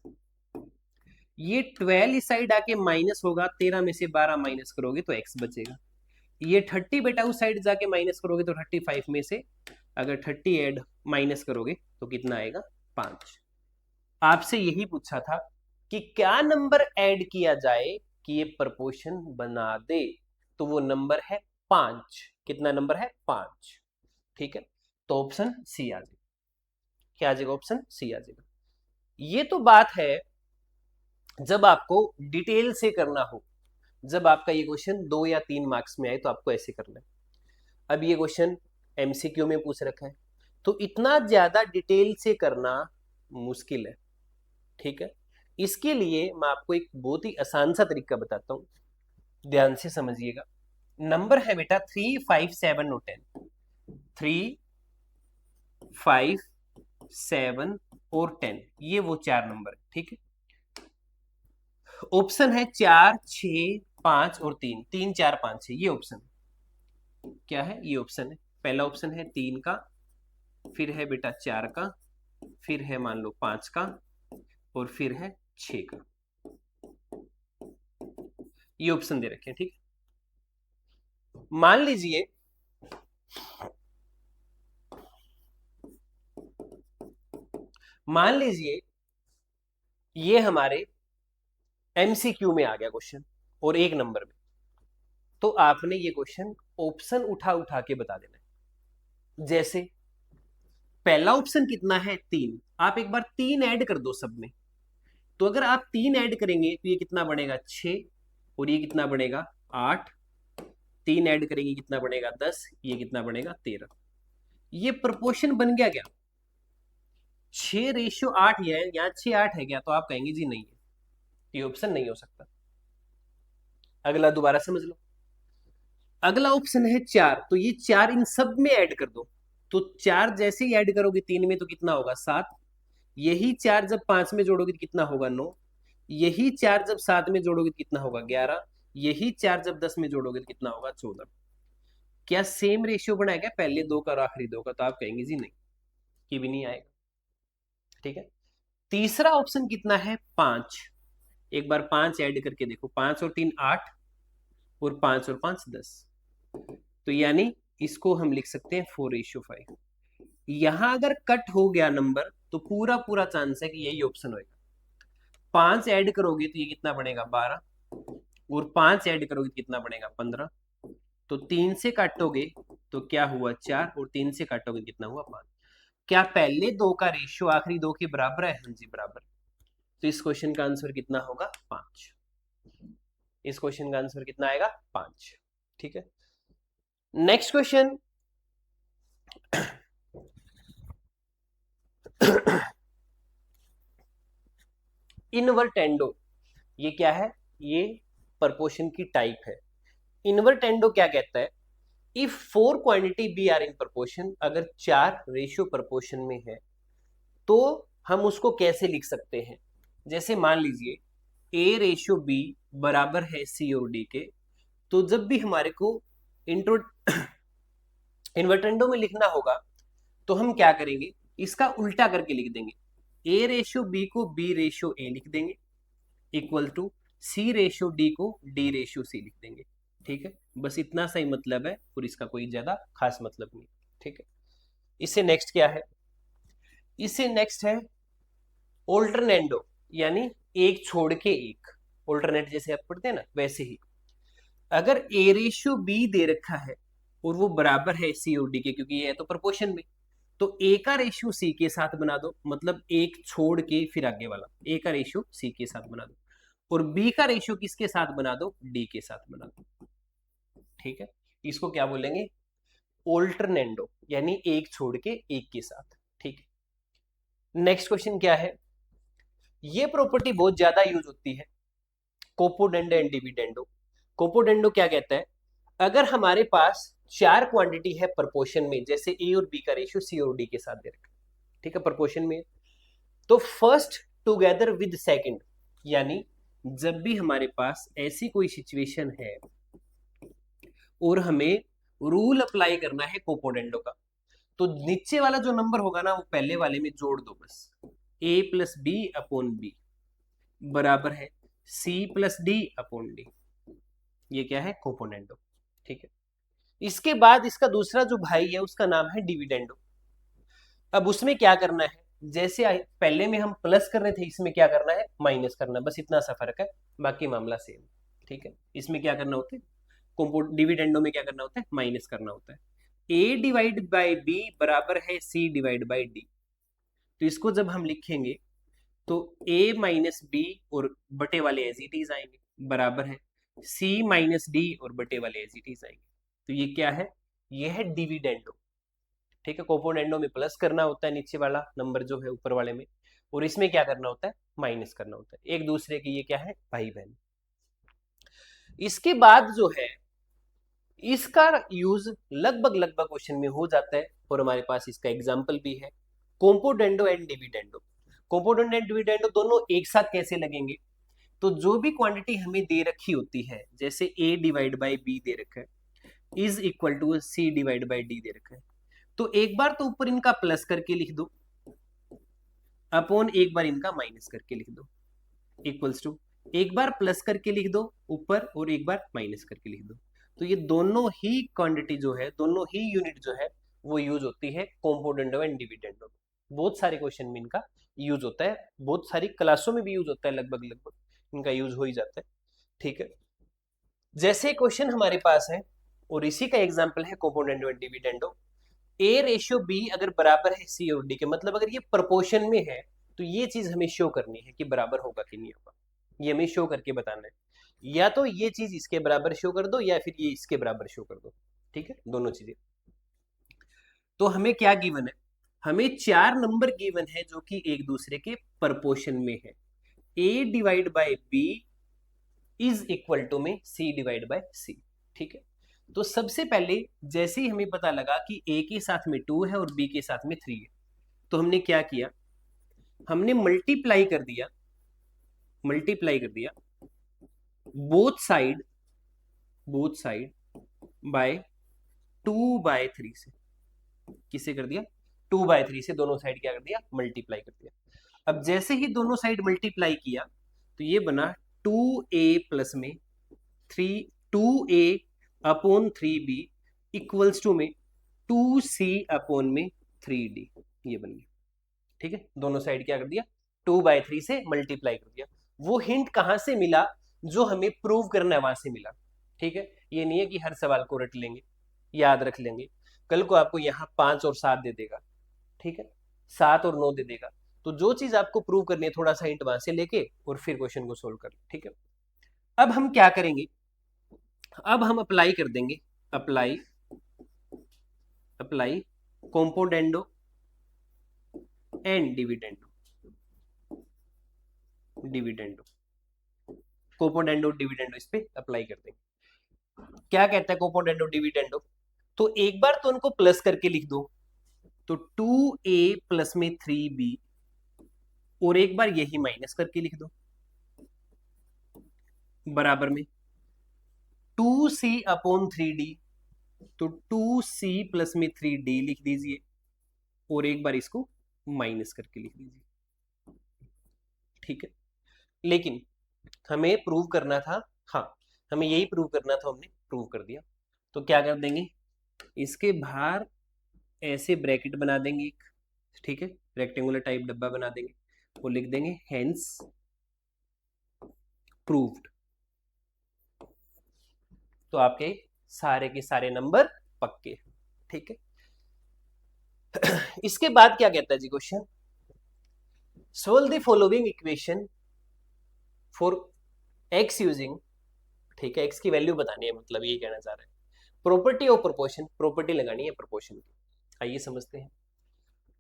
ये 12 इस साइड आके माइनस होगा, 13 में से 12 माइनस करोगे तो x बचेगा। ये 30 बेटा उस साइड जाके माइनस करोगे तो 35 में से अगर 30 ऐड माइनस करोगे तो कितना आएगा? 5। आपसे यही पूछा था कि क्या नंबर ऐड किया जाए कि ये प्रपोर्शन बना दे, तो वो नंबर है 5। कितना नंबर है? 5। ठीक है, तो ऑप्शन सी आ जाएगा। क्या आ जाएगा? ऑप्शन सी आ जाएगा। ये तो बात है जब आपको डिटेल से करना हो, जब आपका ये क्वेश्चन 2 या 3 मार्क्स में आए तो आपको ऐसे करना है। अब ये क्वेश्चन एमसीक्यू में पूछ रखा है, तो इतना ज्यादा डिटेल से करना मुश्किल है। ठीक है, इसके लिए मैं आपको एक बहुत ही आसान सा तरीका बताता हूं, ध्यान से समझिएगा। नंबर है बेटा 3, 5, 7 और 10। 3, 5, 7 और 10, ये वो 4 नंबर है। ठीक है, ऑप्शन है 4, 6, 5 और 3। 3, 4, 5, 6, ये ऑप्शन क्या है? ये ऑप्शन है। पहला ऑप्शन है 3 का, फिर है बेटा 4 का, फिर है मान लो 5 का, और फिर है 6 का। ये ऑप्शन दे रखे हैं। ठीक है, मान लीजिए ये हमारे एमसीक्यू में आ गया क्वेश्चन और 1 नंबर में, तो आपने ये क्वेश्चन ऑप्शन उठा उठा के बता देना है। जैसे पहला ऑप्शन कितना है? 3। आप एक बार 3 ऐड कर दो सब में, तो अगर आप 3 ऐड करेंगे तो ये कितना बनेगा? 6। और ये कितना बनेगा? 8। 3 ऐड करेंगे कितना बनेगा? 10। ये कितना बनेगा? 13। ये प्रोपोर्शन बन गया क्या? 6:8 है, यहाँ 6:8 है क्या? तो आप कहेंगे जी नहीं है, ये ऑप्शन नहीं हो सकता। अगला दोबारा समझ लो। अगला ऑप्शन है 4, तो ये 4 इन सब में ऐड कर दो, तो 4 जैसे ही ऐड करोगे 3 में तो कितना होगा? 7। यही 4 जब 5 में जोड़ोगे तो कितना होगा? 9। यही 4 जब 7 में जोड़ोगे तो कितना होगा? 11। यही 4 जब 10 में जोड़ोगे तो कितना होगा? 14। क्या सेम रेशियो बनाएगा पहले 2 का और आखिरी 2 का? तो आप कहेंगे जी नहीं, कि भी नहीं आएगा। ठीक है, तीसरा ऑप्शन कितना है? 5। एक बार 5 ऐड करके देखो, 5 और 3 8, और 5 और 5 10, तो यानी इसको हम लिख सकते हैं 4:5। यहां अगर कट हो गया नंबर तो पूरा पूरा चांस है कि यही ऑप्शन होगा। 5 ऐड करोगे तो ये कितना बनेगा? 12। और 5 ऐड करोगे तो कितना बनेगा? 15। तो 3 से काटोगे तो क्या हुआ? 4। और 3 से काटोगे कितना हुआ? 5। क्या पहले 2 का रेशियो आखिरी 2 के बराबर है? हाँ जी, बराबर। तो इस क्वेश्चन का आंसर कितना होगा? 5। इस क्वेश्चन का आंसर कितना आएगा? 5। ठीक है, नेक्स्ट क्वेश्चन। इनवर्टेंडो, ये क्या है? ये प्रपोर्शन की टाइप है। इनवर्टेंडो क्या कहता है? If 4 quantity B are in proportion, अगर 4 रेशियो प्रपोर्शन में है तो हम उसको कैसे लिख सकते हैं? जैसे मान लीजिए A:B बराबर है C और D के, तो जब भी हमारे को इंट्रो इन्वर्टेंडो में लिखना होगा तो हम क्या करेंगे? इसका उल्टा करके लिख देंगे। A:B को B:A लिख देंगे, इक्वल टू C:D को D:C लिख देंगे। ठीक है, बस इतना सही मतलब है और इसका कोई ज्यादा खास मतलब नहीं। ठीक है, इससे नेक्स्ट क्या है? इससे नेक्स्ट है ऑल्टरनेंडो, यानी एक छोड़ के एक। ऑल्टरनेट जैसे आप पढ़ते हैं ना, वैसे ही अगर A:B दे रखा है और वो बराबर है C और D के, क्योंकि ये है तो प्रोपोर्शन में, तो A का रेशियो C के साथ बना दो, मतलब एक छोड़ के फिर आगे वाला A का रेशियो C के साथ बना दो, और B का रेशियो किसके साथ बना दो? D के साथ बना दो। ठीक है, इसको क्या बोलेंगे? ऑल्टरनेंडो, यानी एक छोड़ के एक के साथ। ठीक है, नेक्स्ट क्वेश्चन क्या है? ये प्रॉपर्टी बहुत ज्यादा यूज होती है, कोपोडेंडो एंड डिविडेंडो। कोपोडेंडो क्या कहता है, अगर हमारे पास चार क्वांटिटी है प्रपोर्शन में, जैसे ए और बी का रेशियो सी और डी के साथ दे रखा है, ठीक है, प्रपोर्शन में, तो फर्स्ट टुगेदर विद सेकंड, यानी जब भी हमारे पास ऐसी कोई सिचुएशन है और हमें रूल अप्लाई करना है कोपोडेंडो का, तो नीचे वाला जो नंबर होगा ना वो पहले वाले में जोड़ दो बस, A plus B upon B बराबर है C plus D upon D. ये क्या है, कोपोडेंडो, ठीक है। इसके बाद इसका दूसरा जो भाई है उसका नाम है डिविडेंडो। अब उसमें क्या करना है, जैसे पहले में हम प्लस कर रहे थे, इसमें क्या करना है, माइनस करना है, बस इतना सा फर्क है, बाकी मामला सेम, ठीक है। इसमें क्या करना होता है, डिविडेंडो में क्या करना होता है, माइनस करना होता है। ए डिवाइड बाई बी बराबर है सी डिवाइड बाई डी। तो इसको जब हम लिखेंगे तो ए माइनस बी और बटे वाले एज इट इज आएंगे, बराबर है सी माइनस डी और बटे वाले एज इट इज आएंगे। तो ये क्या है, ये है डिविडेंडो, ठीक है। कोपोडेंडो में प्लस करना होता है नीचे वाला नंबर जो है ऊपर वाले में, और इसमें क्या करना होता है, माइनस करना होता है, एक दूसरे के ये क्या है, भाई बहन। इसके बाद जो है इसका यूज लगभग लगभग क्वेश्चन में हो जाता है, और हमारे पास इसका एग्जाम्पल भी है, componendo and dividendo. कोपोडेंडो and dividendo दोनों एक साथ कैसे लगेंगे, तो जो भी क्वांटिटी हमें दे रखी होती है, जैसे a डिवाइड बाई बी दे रखा है is equal to c divide by d दे रखा है, तो एक बार तो ऊपर इनका प्लस करके लिख दो, अपॉन एक बार इनका माइनस करके लिख दो, इक्वल्स टू एक बार प्लस करके लिख दो ऊपर और एक बार माइनस करके लिख दो। तो ये दोनों ही क्वांटिटी जो है, दोनों ही यूनिट जो है वो यूज होती है कोपोडेंडो एंड डिविडेंडो। बहुत सारे क्वेश्चन में इनका यूज होता है, बहुत सारी क्लासों में भी यूज होता है, लगभग लगभग इनका यूज हो ही जाता है, ठीक है। जैसे क्वेश्चन हमारे पास है और इसी का एग्जाम्पल है componendo and dividendo, a ratio b अगर बराबर है सी और डी के, मतलब अगर ये प्रपोर्शन में है तो ये चीज हमें शो करनी है कि बराबर होगा कि नहीं होगा, ये हमें शो करके बताना है, या तो ये चीज इसके बराबर शो कर दो या फिर ये इसके बराबर शो कर दो, ठीक है, दोनों चीजें। तो हमें क्या गिवन है, हमें चार नंबर गिवन है जो कि एक दूसरे के प्रपोर्शन में है, a divide by b is equal to में सी डिवाइड बाय सी, ठीक है। तो सबसे पहले जैसे ही हमें पता लगा कि ए के साथ में 2 है और बी के साथ में 3 है, तो हमने क्या किया, हमने मल्टीप्लाई कर दिया, मल्टीप्लाई कर दिया बोथ साइड बाय 2/3 से, किसे कर दिया, 2/3 से दोनों साइड क्या कर दिया, मल्टीप्लाई कर दिया। अब जैसे ही दोनों साइड मल्टीप्लाई किया तो ये बना 2a प्लस में 2a upon 3b equals to में 2c अपॉन में 3d, ये बन गया, ठीक है। दोनों साइड क्या कर दिया, 2/3 से मल्टीप्लाई कर दिया। वो हिंट कहां से मिला, जो हमें प्रूव करना है वहां से मिला, ठीक है। ये नहीं है कि हर सवाल को रट लेंगे, याद रख लेंगे, कल को आपको यहाँ 5 और 7 दे देगा, ठीक है, 7 और 9 दे देगा, तो जो चीज आपको प्रूव करनी है थोड़ा सा हिंट वहां से लेके और फिर क्वेश्चन को सोल्व कर, ठीक है। अब हम क्या करेंगे, अब हम अप्लाई कर देंगे, apply apply componendo and dividendo componendo dividendo इस पे अप्लाई कर देंगे। क्या कहता है कोपोडेंडो डिविडेंडो, तो एक बार तो उनको प्लस करके लिख दो, तो 2a प्लस में 3b, और एक बार यही माइनस करके लिख दो, बराबर में 2c अपॉन 3d, तो 2c प्लस में 3d लिख दीजिए, और एक बार इसको माइनस करके लिख दीजिए, ठीक है। लेकिन हमें प्रूव करना था, हाँ हमें यही प्रूव करना था, हमने प्रूव कर दिया। तो क्या कर देंगे, इसके बाहर ऐसे ब्रैकेट बना देंगे एक, ठीक है, रेक्टेंगुलर टाइप डब्बा बना देंगे, वो लिख देंगे हेंस प्रूव्ड। तो आपके सारे के सारे नंबर पक्के, ठीक है। इसके बाद क्या कहता है जी question, solve the following equation for x using, ठीक है, एक्स की वैल्यू बतानी है, मतलब ये कहना चाह रहे हैं, प्रॉपर्टी ऑफ प्रोपोर्शन, प्रॉपर्टी लगानी है प्रोपोर्शन की। आइए समझते हैं।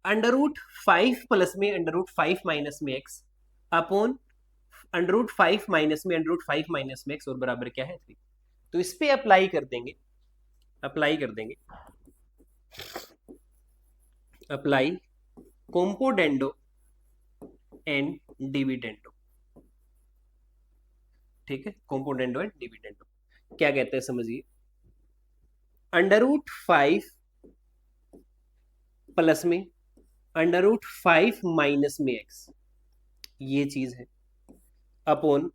अंडर रूट 5 प्लस में अंडर रूट 5 माइनस में एक्स अपॉन √5 माइनस में √5 माइनस में x और बराबर क्या है 3। तो इस पे अप्लाई कर देंगे, अप्लाई कॉम्पोडेंडो एंड डिविडेंडो। ठीक है, कॉम्पोडेंडो एंड डिविडेंडो क्या कहते हैं समझिए। √5 प्लस में √5 माइनस में x, ये चीज है, अपॉन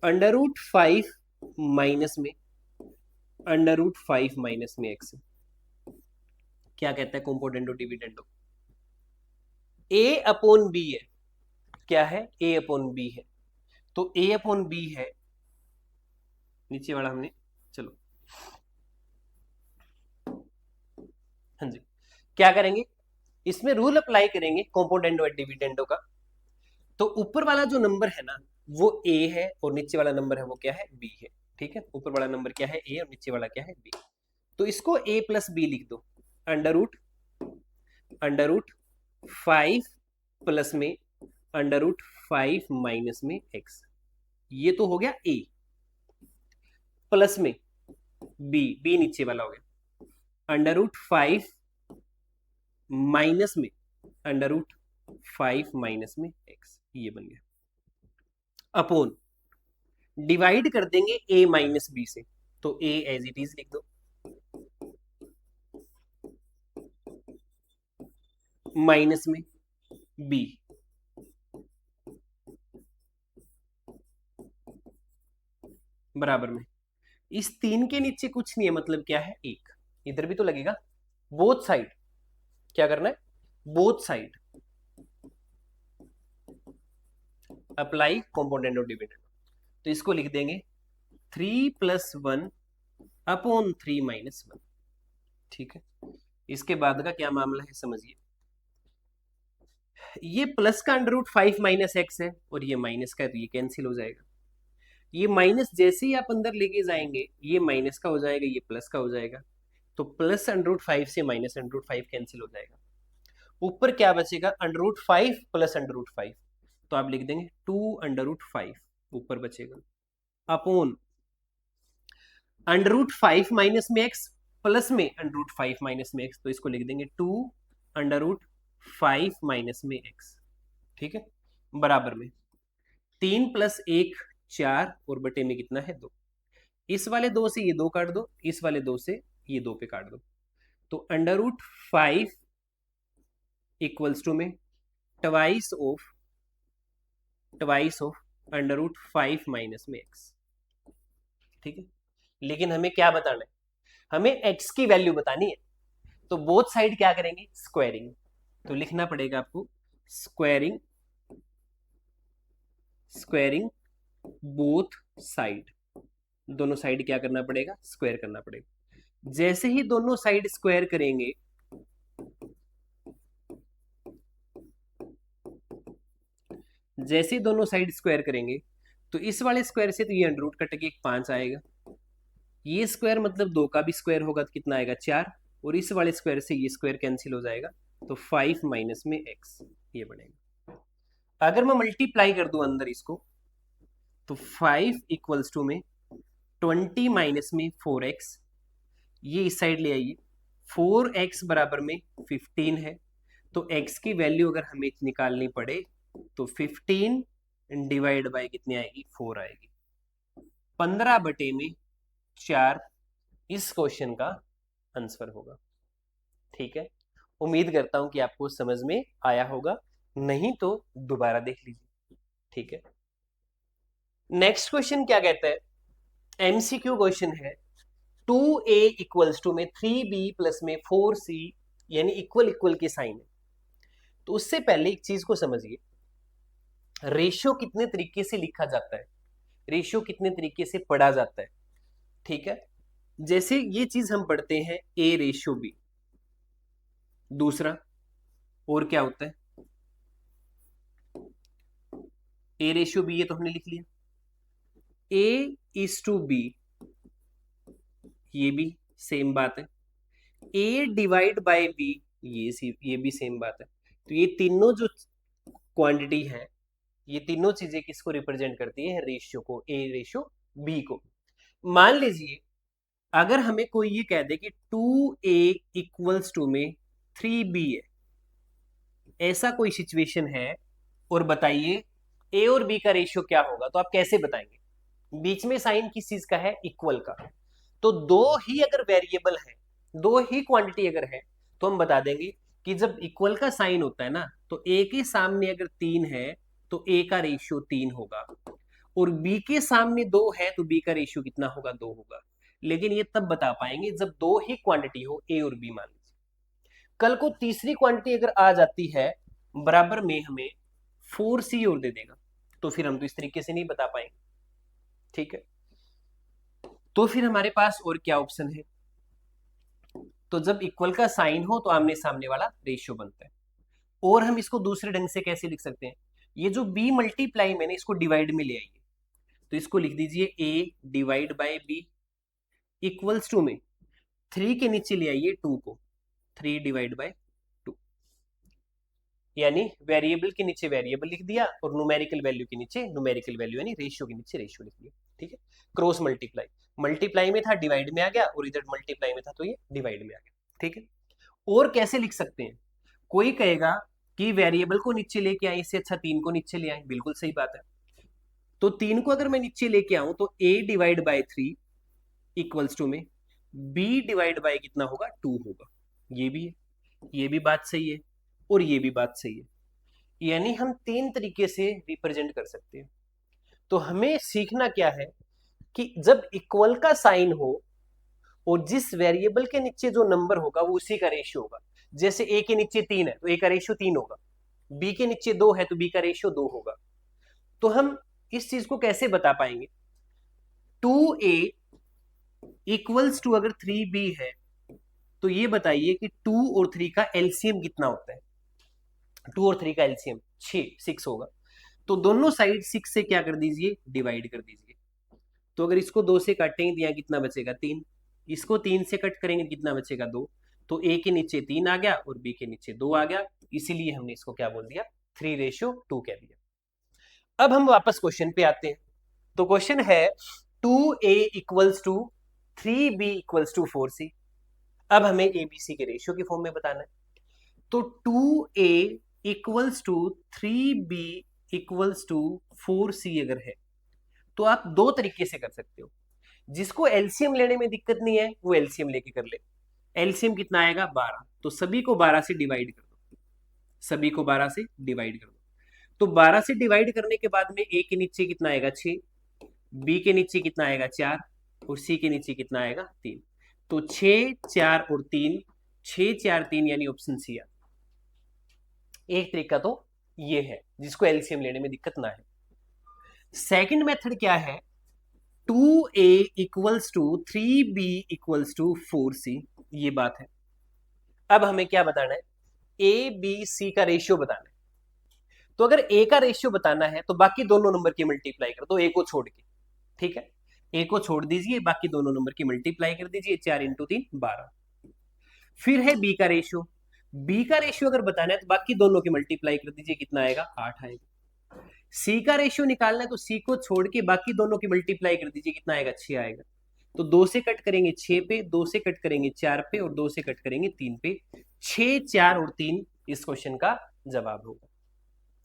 √5 माइनस में √5 माइनस में x, क्या कहता है कॉम्पोडेंडो डिविडेंडो। a अपॉन b है, क्या है a अपॉन b है, तो a अपॉन b है नीचे वाला हमने, चलो हाँ जी, क्या करेंगे इसमें रूल अप्लाई करेंगे कॉम्पोडेंडो एंड डिविडेंडो का। तो ऊपर वाला जो नंबर है ना वो a है और नीचे वाला नंबर है वो क्या है b है। ठीक है, ऊपर वाला नंबर क्या है a और नीचे वाला क्या है b। तो इसको a प्लस b लिख दो, अंडर रूट 5 प्लस में √5 माइनस में x, ये तो हो गया a, प्लस में b नीचे वाला हो गया, √5 माइनस में √5 माइनस में x, ये बन गया, अपॉन डिवाइड कर देंगे a माइनस b से, तो a एज इट इज लिख दो, माइनस में b, बराबर में इस 3 के नीचे कुछ नहीं है, मतलब क्या है 1, इधर भी तो लगेगा, बोथ साइड क्या करना है, both side apply component of dividend. तो इसको लिख देंगे 3 + 1 अपॉन 3 - 1। ठीक है, इसके बाद का क्या मामला है समझिए, ये प्लस का √5 माइनस एक्स है और ये माइनस का, ये कैंसिल हो जाएगा, ये माइनस जैसे ही आप अंदर लेके जाएंगे ये माइनस का हो जाएगा, ये प्लस का हो जाएगा, तो प्लस √5 से माइनस √5 कैंसिल हो जाएगा, ऊपर क्या बचेगा √5 प्लस √5, तो आप लिख देंगे 2√5 ऊपर बचेगा, अपॉन √5 माइनस में x प्लस में √5 माइनस में x, तो इसको लिख देंगे 2√5 माइनस में x। ठीक है, बराबर में 3 + 1 4 और बटे में कितना है 2, इस वाले 2 से ये 2 काट दो, इस वाले 2 से ये 2 पे काट दो, तो √5 इक्वल्स टू में ट्वाइस ऑफ √5 माइनस में x। ठीक है, लेकिन हमें क्या बताना है, हमें x की वैल्यू बतानी है, तो बोथ साइड क्या करेंगे स्क्वायरिंग, तो लिखना पड़ेगा आपको स्क्वायरिंग बोथ साइड, दोनों साइड क्या करना पड़ेगा स्क्वायर करना पड़ेगा। जैसे ही दोनों साइड स्क्वायर करेंगे तो इस वाले स्क्वायर से तो ये अंडर कट के 5 आएगा, ये स्क्वायर मतलब 2 का भी स्क्वायर होगा तो कितना आएगा 4, और इस वाले स्क्वायर से ये स्क्वायर कैंसिल हो जाएगा, तो 5 माइनस में x ये बनेगा। अगर मैं मल्टीप्लाई कर दूं अंदर इसको, तो 5 इक्वल्स टू में 20 माइनस में 4x, ये इस साइड ले आइए, 4x बराबर में 15 है, तो x की वैल्यू अगर हमें निकालनी पड़े तो 15 डिवाइड बाय कितनी आएगी 4 आएगी, 15/4 इस क्वेश्चन का आंसर होगा। ठीक है, उम्मीद करता हूं कि आपको समझ में आया होगा, नहीं तो दोबारा देख लीजिए। ठीक है, नेक्स्ट क्वेश्चन क्या कहता है, एमसीक्यू क्वेश्चन है, 2a इक्वल्स टू में 3b प्लस में 4c, यानी इक्वल इक्वल के साइन है। तो उससे पहले एक चीज को समझिए, रेशियो कितने तरीके से लिखा जाता है, रेशियो कितने तरीके से पढ़ा जाता है। ठीक है, जैसे ये चीज हम पढ़ते हैं a/b, दूसरा और क्या होता है a/b, ये तो हमने लिख लिया, a/b, ये भी सेम बात है, a/b, ये भी सेम बात है। तो ये तीनों जो क्वांटिटी है ये तीनों चीजें किसको रिप्रेजेंट करती है? रेशियो को, ए रेशियो बी को। मान लीजिए अगर हमें कोई ये कह दे कि 2a इक्वल्स टू में 3b है, ऐसा कोई सिचुएशन है, और बताइए ए और बी का रेशियो क्या होगा, तो आप कैसे बताएंगे? बीच में साइन किस चीज का है? इक्वल का। तो दो ही अगर वेरिएबल है, दो ही क्वांटिटी अगर है, तो हम बता देंगे कि जब इक्वल का साइन होता है ना, तो ए के सामने अगर 3 है तो ए का रेशियो 3 होगा, और बी के सामने 2 है तो बी का रेशियो कितना होगा? 2 होगा। लेकिन ये तब बता पाएंगे जब दो ही क्वांटिटी हो, ए और बी। मान लीजिए कल को तीसरी क्वांटिटी अगर आ जाती है बराबर में हमें 4c और दे देगा, तो फिर हम तो इस तरीके से नहीं बता पाएंगे। ठीक है, तो फिर हमारे पास और क्या ऑप्शन है? तो जब इक्वल का साइन हो तो आमने सामने वाला रेशियो बनता है। और हम इसको दूसरे ढंग से कैसे लिख सकते हैं? ये जो b मल्टीप्लाई मैंने इसको डिवाइड में ले आइए, तो इसको लिख दीजिए a divide by b equals to में 3 के नीचे ले आइए 2 को, 3 डिवाइड बाय 2, यानी वेरिएबल के नीचे वेरिएबल लिख दिया और न्यूमेरिकल वैल्यू के नीचे न्यूमेरिकल वैल्यू, यानी रेशियो के नीचे रेशियो लिख दिया। ठीक है, क्रॉस मल्टीप्लाई, मल्टीप्लाई में था डिवाइड में आ गया, और इधर मल्टीप्लाई में था तो ये डिवाइड में आ गया। ठीक है, और कैसे लिख सकते हैं? कोई कहेगा कि वेरिएबल को नीचे लेके आए, इससे अच्छा 3 को नीचे ले आए, बिल्कुल सही बात है। तो 3 को अगर मैं नीचे लेके आऊं तो a divide by 3 equals to में b डिवाइड बाय कितना होगा? 2 होगा। ये भी है, ये भी बात सही है, और ये भी बात सही है, यानी हम 3 तरीके से रिप्रेजेंट कर सकते हैं। तो हमें सीखना क्या है कि जब इक्वल का साइन हो और जिस वेरिएबल के नीचे जो नंबर होगा वो उसी का रेशियो होगा। जैसे a के नीचे 3 है तो a का रेशियो 3 होगा, b के नीचे 2 है तो b का रेशियो 2 होगा। तो हम इस चीज को कैसे बता पाएंगे? 2a इक्वल्स टू अगर 3b है, तो ये बताइए कि 2 और 3 का एलसीएम कितना होता है? 2 और 3 का एलसीएम 6 होगा। तो दोनों साइड 6 से क्या कर दीजिए? डिवाइड कर दीजिए। तो अगर इसको 2 से काटेंगे तो यहाँ कितना बचेगा? 3। इसको 3 से कट करेंगे कितना बचेगा? 2। तो a के नीचे 3 आ गया और b के नीचे 2 आ गया, इसीलिए हमने इसको क्या बोल दिया? 3:2 कह दिया। अब हम वापस क्वेश्चन पे आते हैं। तो क्वेश्चन है 2a equals to 3b equals to 4c। अब हमें abc के रेशियो के फॉर्म में बताना है। तो 2a equals to 3b equals to 4c अगर है, तो आप दो तरीके से कर सकते हो। जिसको एलसीएम लेने में दिक्कत नहीं है वो एलसीएम लेके कर ले। एलसीएम कितना आएगा? 12। तो सभी को 12 से डिवाइड कर दो, सभी को 12 से डिवाइड कर दो। तो 12 से डिवाइड करने के बाद में ए के नीचे कितना आएगा? 6, बी के नीचे कितना आएगा? 4, और सी के नीचे कितना आएगा? 3। तो 6, 4 और 3, 6, 4, 3, यानी ऑप्शन सी है। एक तरीका तो ये है जिसको एलसीएम लेने में दिक्कत ना है। सेकंड मेथड क्या है? 2a equals to 3b equals to 4c, ये बात है। अब हमें क्या बताना है? a b c का रेशियो बताना है। तो अगर a का रेशियो बताना है तो बाकी दोनों नंबर की मल्टीप्लाई कर दो, a को छोड़ के। ठीक है, a को छोड़ दीजिए, बाकी दोनों नंबर की मल्टीप्लाई कर दीजिए। 4 इंटू 3 12। फिर है b का रेशियो, b का रेशियो अगर बताना है तो बाकी दोनों की मल्टीप्लाई कर दीजिए, कितना आएगा? 8 आएगा। सी का रेशियो निकालना है तो सी को छोड़ के बाकी दोनों की मल्टीप्लाई कर दीजिए, कितना आएगा? 6 आएगा। तो 2 से कट करेंगे 6 पे, 2 से कट करेंगे 4 पे, और 2 से कट करेंगे 3 पे। 6, 4 और 3 इस क्वेश्चन का जवाब होगा।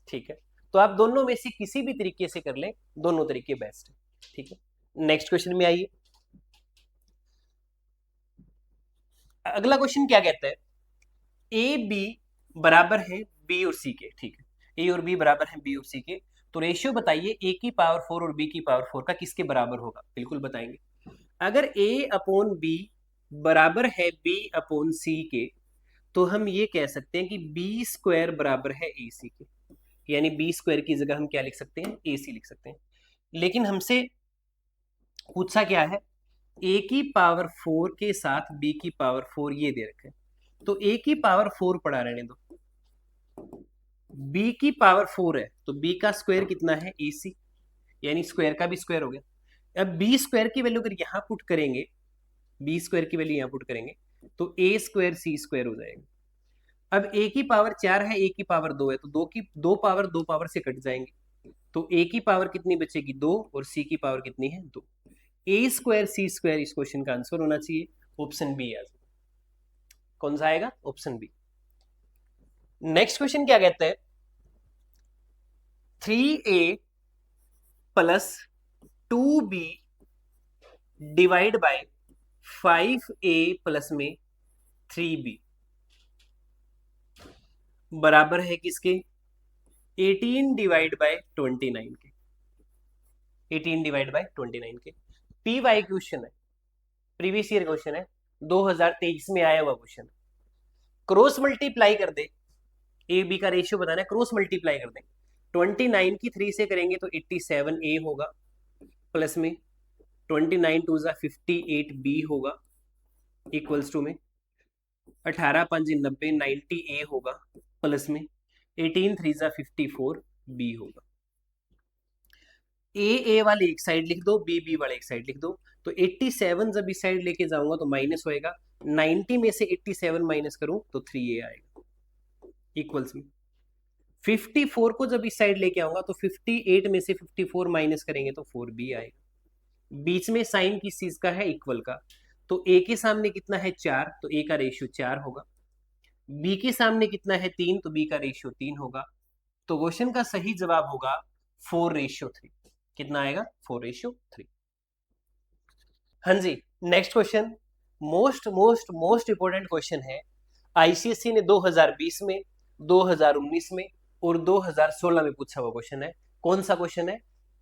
ठीक है, तो आप दोनों में से किसी भी तरीके से कर लें, दोनों तरीके बेस्ट है। ठीक है, नेक्स्ट क्वेश्चन में आइए। अगला क्वेश्चन क्या कहता है? ए बी बराबर है बी और सी के। ठीक है, ए और बी बराबर है बी और सी के, तो रेशियो बताइए ए की पावर 4 और बी की पावर 4 का किसके बराबर होगा? बिल्कुल बताएंगे। अगर a अपॉन बी बराबर है b अपॉन सी के, तो हम ये कह सकते हैं कि बी स्क्वायर बराबर है ए सी के, यानी बी स्क्वायर की जगह हम क्या लिख सकते हैं? ए सी लिख सकते हैं। लेकिन हमसे पूछा क्या है? a की पावर 4 के साथ b की पावर 4 ये दे रखे, तो a की पावर 4 पड़ा रहने दो, b की पावर 4 है तो b का स्क्वायर कितना है? ए सी, यानी स्क्वायर का भी स्क्वायर हो गया। अब बी स्क्वायर की वैल्यू अगर यहां पुट करेंगे, बी स्क्वायर की वैल्यू यहां पुट करेंगे तो ए स्क्वायर सी स्क्वायर हो जाएगा। अब ए की पावर 4 है, ए की पावर 2 है, तो दो पावर से कट जाएंगे, तो a की पावर कितनी बचेगी 2 और c की पावर कितनी है 2। a स्क्वायर c स्क्वायर इस क्वेश्चन का आंसर होना चाहिए, ऑप्शन बी आ जाएगा। कौन सा आएगा? Option B. नेक्स्ट क्वेश्चन क्या कहता है, 3a plus 2b divide by 5a plus में 3b बराबर है किसके? 18 डिवाइड बाय 29 के। 18 डिवाइड बाय 29 के। पी वाई क्वेश्चन है, प्रीवियस ईयर क्वेश्चन है, 2023 में आया हुआ क्वेश्चन है। क्रॉस मल्टीप्लाई कर दे, ए बी का रेशियो बताना है, क्रॉस मल्टीप्लाई कर दे। 29 की 3 से करेंगे तो 87a होगा, प्लस में 29 टू जा 58b होगा, इक्वल्स टू में 18 5 90 90a होगा, प्लस में 18 3 जा 54b होगा। ए वाले एक साइड लिख दो, बी वाले एक साइड लिख दो। तो 87 जब इस साइड लेके जाऊंगा तो माइनस होएगा, 90 में से 87 माइनस करूं तो 3a आएगा, इक्वल्स में 54 को जब इस साइड लेके आऊंगा तो 58 में से 54 माइनस करेंगे तो 4b आएगा। बीच में साइन किस चीज का है? इक्वल का। तो a के सामने कितना है 4, तो a का रेशियो 4 होगा। b के सामने कितना है 3, तो b का रेशियो 3 होगा। तो क्वेश्चन का सही जवाब होगा 4:3। कितना आएगा? 4:3। हाँ जी, next question most most most important question है। आईसीएसई ने 2020 में, 2019 में और 2016 में पूछा हुआ क्वेश्चन है। कौन सा क्वेश्चन है?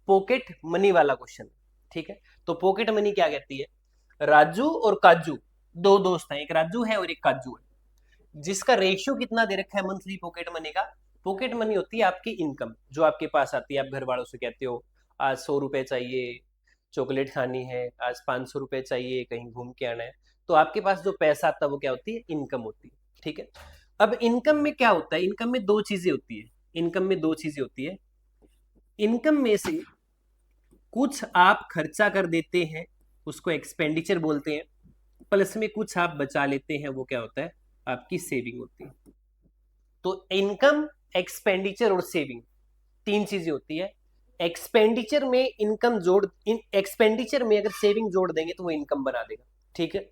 पॉकेट मनी वाला क्वेश्चन। ठीक है, तो पॉकेट मनी क्या कहती है? राजू और काजू दो दोस्त हैं, एक राजू है और एक काजू है, जिसका रेशियो कितना दे रखा है मंथली पॉकेट मनी का? पॉकेट मनी होती है आपकी इनकम जो आपके पास आती है, आप घर वालों से कहते हो आज 100 रुपए चाहिए, चॉकलेट खानी है, आज 500 रुपए चाहिए, कहीं घूम के आना है, तो आपके पास जो पैसा आता है वो क्या होती है? इनकम होती है। ठीक है, अब इनकम में क्या होता है? इनकम में दो चीजें होती है। इनकम में दो चीजें होती है। इनकम में से कुछ आप खर्चा कर देते हैं, उसको एक्सपेंडिचर बोलते हैं, प्लस में कुछ आप बचा लेते हैं, वो क्या होता है? आपकी सेविंग होती है। तो इनकम, एक्सपेंडिचर और सेविंग तीन चीजें होती है। एक्सपेंडिचर में इनकम एक्सपेंडिचर में अगर सेविंग जोड़ देंगे तो वो इनकम बना देगा। ठीक है,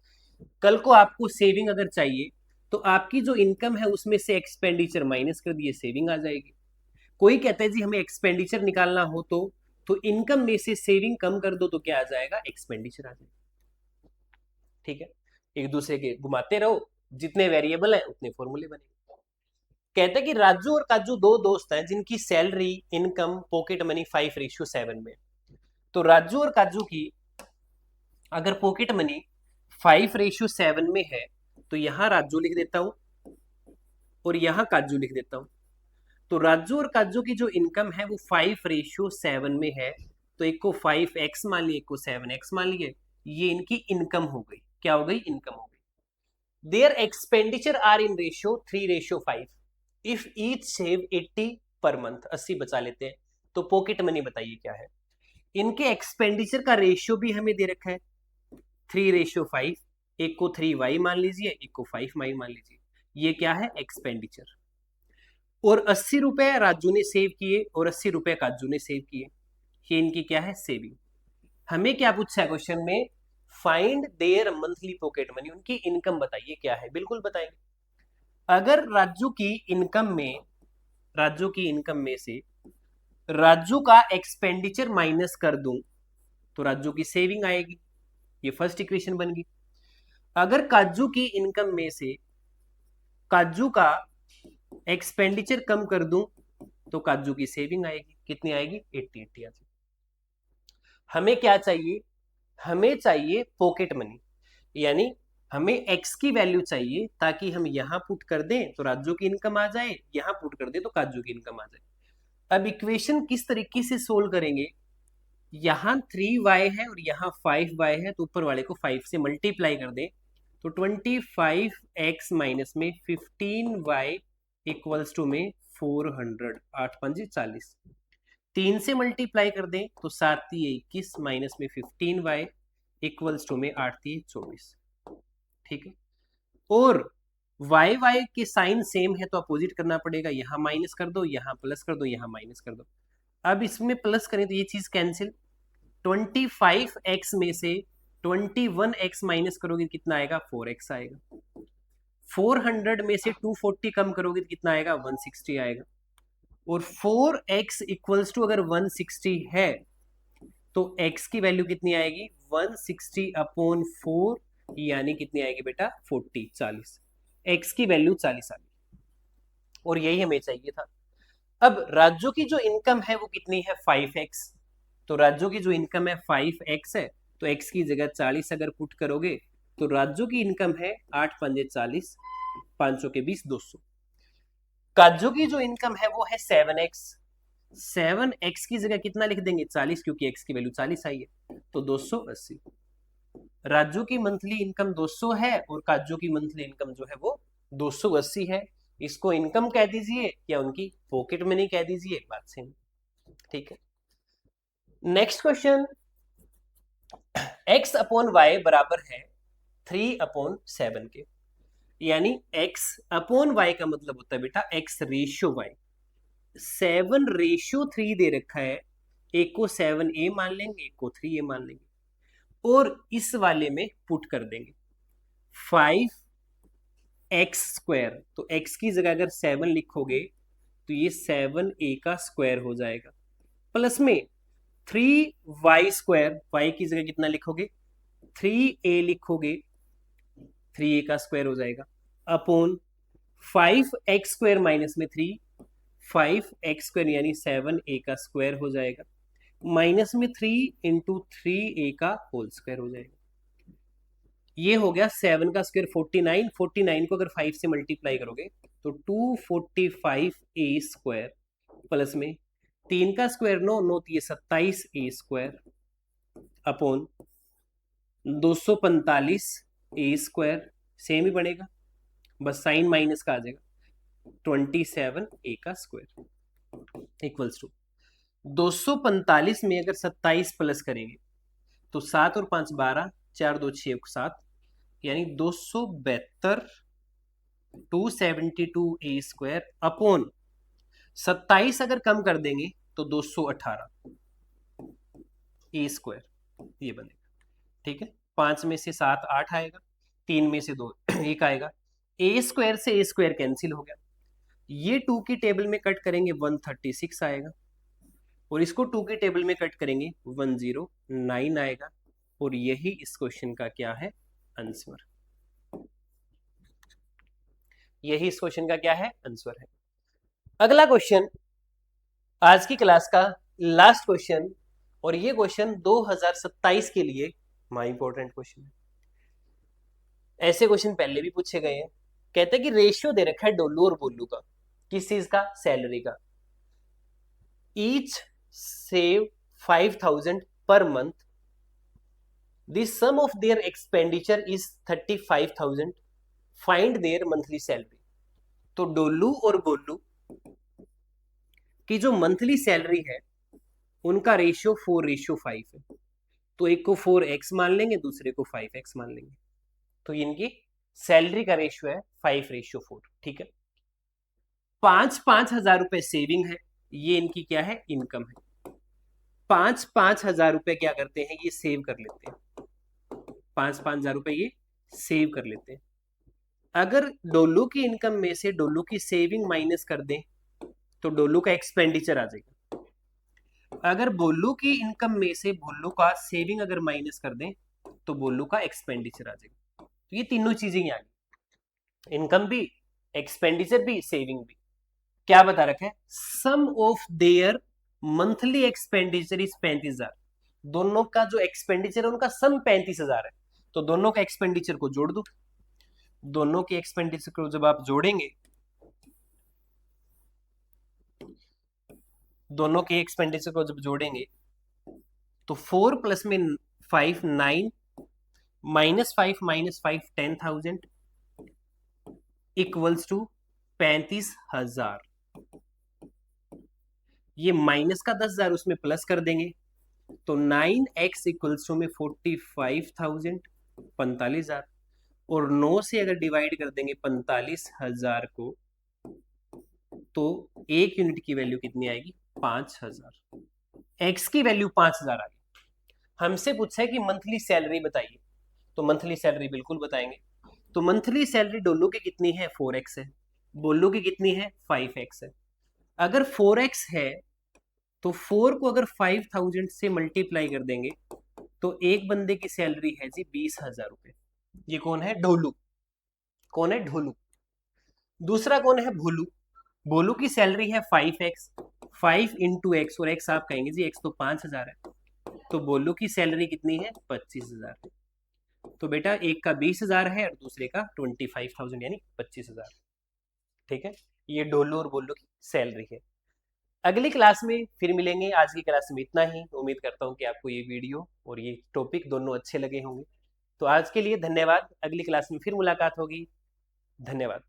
कल को आपको सेविंग अगर चाहिए तो आपकी जो इनकम है उसमें से एक्सपेंडिचर माइनस कर दिए, सेविंग आ जाएगी। कोई कहता है जी हमें एक्सपेंडिचर निकालना हो तो इनकम में से सेविंग कम कर दो तो क्या आ जाएगा? एक्सपेंडिचर आ जाएगा। ठीक है, एक दूसरे के घुमाते रहो, जितने वेरिएबल है उतने फॉर्मूले बनेंगे। कहते हैं कि राजू और काजू दो दोस्त हैं जिनकी सैलरी, इनकम, पॉकेट मनी 5:7 में। तो राजू और काजू की अगर पॉकेट मनी 5:7 में है तो यहां राजू लिख देता हूं और यहां काजू लिख देता हूं। तो राजू और काजू की जो इनकम है वो 5:7 में है, तो एक को 5x मान लिया, एक को 7x मान लिया। ये इनकी इनकम हो गई। क्या हो गई? इनकम हो गई। Their expenditure are in ratio 3:5। If each save 80 per month, 80 बचा लेते हैं, तो पॉकेट मनी बताइए क्या है? इनके एक्सपेंडिचर का रेशियो भी हमें दे रखा है 3:5। एक को 3y मान लीजिए, एक को 5y मान लीजिए। ये क्या है? एक्सपेंडिचर। और 80 रुपए राजू ने सेव किए और 80 रुपए काजू ने सेव किए, ये इनकी क्या है? सेविंग। हमें क्या पूछा है क्वेश्चन में? Find their monthly pocket money, उनकी इनकम बताइए क्या है। बिल्कुल बताएंगे। अगर राजू की इनकम में से राजू का एक्सपेंडिचर माइनस कर दूं तो राजू की सेविंग आएगी। ये फर्स्ट इक्वेशन बन गई। अगर काजू की इनकम में से काजू का एक्सपेंडिचर कम कर दूं तो काजू की सेविंग आएगी। कितनी आएगी? 80 आ जाएगी। हमें क्या चाहिए? हमें चाहिए पॉकेट मनी, यानी हमें x की वैल्यू चाहिए ताकि हम यहां पुट कर दें तो राजू की इनकम आ जाए, यहां पुट कर दें तो काजू की इनकम आ जाए। अब इक्वेशन किस तरीके से सोल्व करेंगे? यहां 3y है और यहां 5y है, तो ऊपर वाले को 5 से मल्टीप्लाई कर दें तो 25x माइनस में 15y इक्वल्स टू में 400, 8 5 40। 3 से मल्टीप्लाई कर दें तो 7 21 माइनस में 15y इक्वल्स टू में 8 24। ठीक है, और वाई वाई के साइन सेम है तो अपोजिट करना पड़ेगा। यहां माइनस कर दो, यहां प्लस कर दो, यहां माइनस कर दो। अब इसमें प्लस करें तो ये चीज कैंसिल, 25x में से 21x माइनस करोगे कितना आएगा, 4x आएगा। 400 में से 240 कम करोगे तो कितना आएगा, 160 आएगा। और 4x इक्वल्स टू अगर 160 है तो x की वैल्यू कितनी आएगी, 160 अपॉन 4, यानी कितनी आएगी बेटा, 40। x की वैल्यू 40 आ गई, और यही हमें चाहिए था। अब राजू की जो इनकम है वो कितनी है, 5x। तो राजू की जो इनकम है 5x है, तो x की जगह 40 अगर पुट करोगे तो राजू की इनकम है 8 पंजे 40, 500 के 20, 200। काजू की जो इनकम है वो है 7x। 7x की जगह कितना लिख देंगे, 40, क्योंकि x की वैल्यू 40 आई है, तो 280। राजू की मंथली इनकम 200 है और काजू की मंथली इनकम जो है वो 280 है। इसको इनकम कह दीजिए या उनकी पॉकेट मनी कह दीजिए, बात सेम। ठीक है, next question, x upon y बराबर है 3 अपॉन 7 के, यानी x अपॉन वाई का मतलब होता है बेटा x रेशियो वाई। 7:3 दे रखा है, एक को 7a मान लेंगे, एक को 3a मान लेंगे, और इस वाले में पुट कर देंगे 5x²। तो x की जगह अगर 7 लिखोगे तो ये 7a का स्क्वायर हो जाएगा, प्लस में 3y², y की जगह कितना लिखोगे, 3a लिखोगे, 3a का स्क्वायर हो जाएगा, अपॉन 5x² माइनस में 3, 5x² यानी 7a का स्क्वायर हो जाएगा, माइनस में 3 इंटू 3a का होल स्क्वायर हो जाएगा। ये हो गया 7 का स्क्वायर 49, 49 को अगर 5 से मल्टीप्लाई करोगे तो 245a² प्लस में 3 का स्क्वायर 9, 9 तो ये 27a² अपॉन 245a², सेम ही बनेगा, बस साइन माइनस का आ जाएगा, 27a का स्क्वायर इक्वल्स टू 245 में अगर 27 प्लस करेंगे तो 7 और 5 12, 4 2 6 7, यानी 272 272a² अपॉन 27 अगर कम कर देंगे तो 218a², ये बनेगा। ठीक है, 5 में से 7 8 आएगा, 3 में से 2 1 आएगा, a² से a² कैंसिल हो गया, ये 2 की टेबल में कट करेंगे 136 आएगा, और इसको 2 की टेबल में कट करेंगे 109 आएगा, और यही इस क्वेश्चन का क्या है, आंसर। यही इस क्वेश्चन का क्या है, आंसर है। अगला क्वेश्चन आज की क्लास का लास्ट क्वेश्चन, और ये क्वेश्चन 2027 के लिए माय इंपॉर्टेंट क्वेश्चन है। ऐसे क्वेश्चन पहले भी पूछे गए हैं। कहते हैं कि रेशियो दे रखा है डोलू और बोलू का, किस चीज का, सैलरी का। Each save 5000 per month, the sum of their expenditure is 35,000, find their monthly salary. तो डोलू और बोलू की जो मंथली सैलरी है उनका रेशियो 4:5 है, तो एक को 4x मान लेंगे, दूसरे को 5x मान लेंगे, तो इनकी सैलरी का रेशियो है 5:4। ठीक है, 5-5 हजार रुपए सेविंग है, ये इनकी क्या है, इनकम है। 5-5 हजार रुपए क्या करते हैं, ये सेव कर लेते हैं, 5-5 हजार रुपए ये सेव कर लेते हैं। अगर डोलू की इनकम में से डोलू की सेविंग माइनस कर दें तो डोलू का एक्सपेंडिचर आ जाएगा। अगर बोलू की इनकम में से बोलू का सेविंग अगर माइनस कर दें तो बोलू का एक्सपेंडिचर आ जाएगा। तो ये तीनों चीजें ही आ गई, इनकम भी, एक्सपेंडिचर भी, सेविंग भी। क्या बता रखा है, sum of their monthly expenditure is 35,000। दोनों का जो एक्सपेंडिचर है उनका सम 35,000 है, तो दोनों का एक्सपेंडिचर को जोड़ दो। दोनों के एक्सपेंडिचर को जब आप जोड़ेंगे, दोनों के एक्सपेंडिचर को जब जोड़ेंगे तो 4 प्लस में 5 9, -5 -5 10,000 इक्वल्स टू 35,000। ये माइनस का 10,000 उसमें प्लस कर देंगे तो 9x इक्वल्स टू में 45,000, 45,000, और 9 से अगर डिवाइड कर देंगे 45,000 को तो एक यूनिट की वैल्यू कितनी आएगी, 5,000। एक्स की वैल्यू 5,000 आ गई। हमसे पूछा है कि मंथली सैलरी बताइए, तो मंथली सैलरी बिल्कुल बताएंगे। तो मंथली सैलरी डोलू की कितनी है? 4x है। बोलू की कितनी है? 5x है। अगर 4x है तो 4 को अगर 5,000 से मल्टीप्लाई कर देंगे तो एक बंदे की सैलरी है जी 20,000 रुपए। ये कौन है? ढोलू। कौन है? ढोलू। दूसरा कौन है? भोलू। भोलू की सैलरी है 5x। 5 × x, और x आप कहेंगे जी x तो 5,000 है, तो बोलू की सैलरी कितनी है? 25,000। तो बेटा एक का 20,000 है और दूसरे का 25,000 यानी 25,000। ठीक है, ये डोलू और बोलू की सैलरी है। अगली क्लास में फिर मिलेंगे। आज की क्लास में इतना ही। उम्मीद करता हूँ कि आपको ये वीडियो और ये टॉपिक दोनों अच्छे लगे होंगे। तो आज के लिए धन्यवाद। अगली क्लास में फिर मुलाकात होगी। धन्यवाद।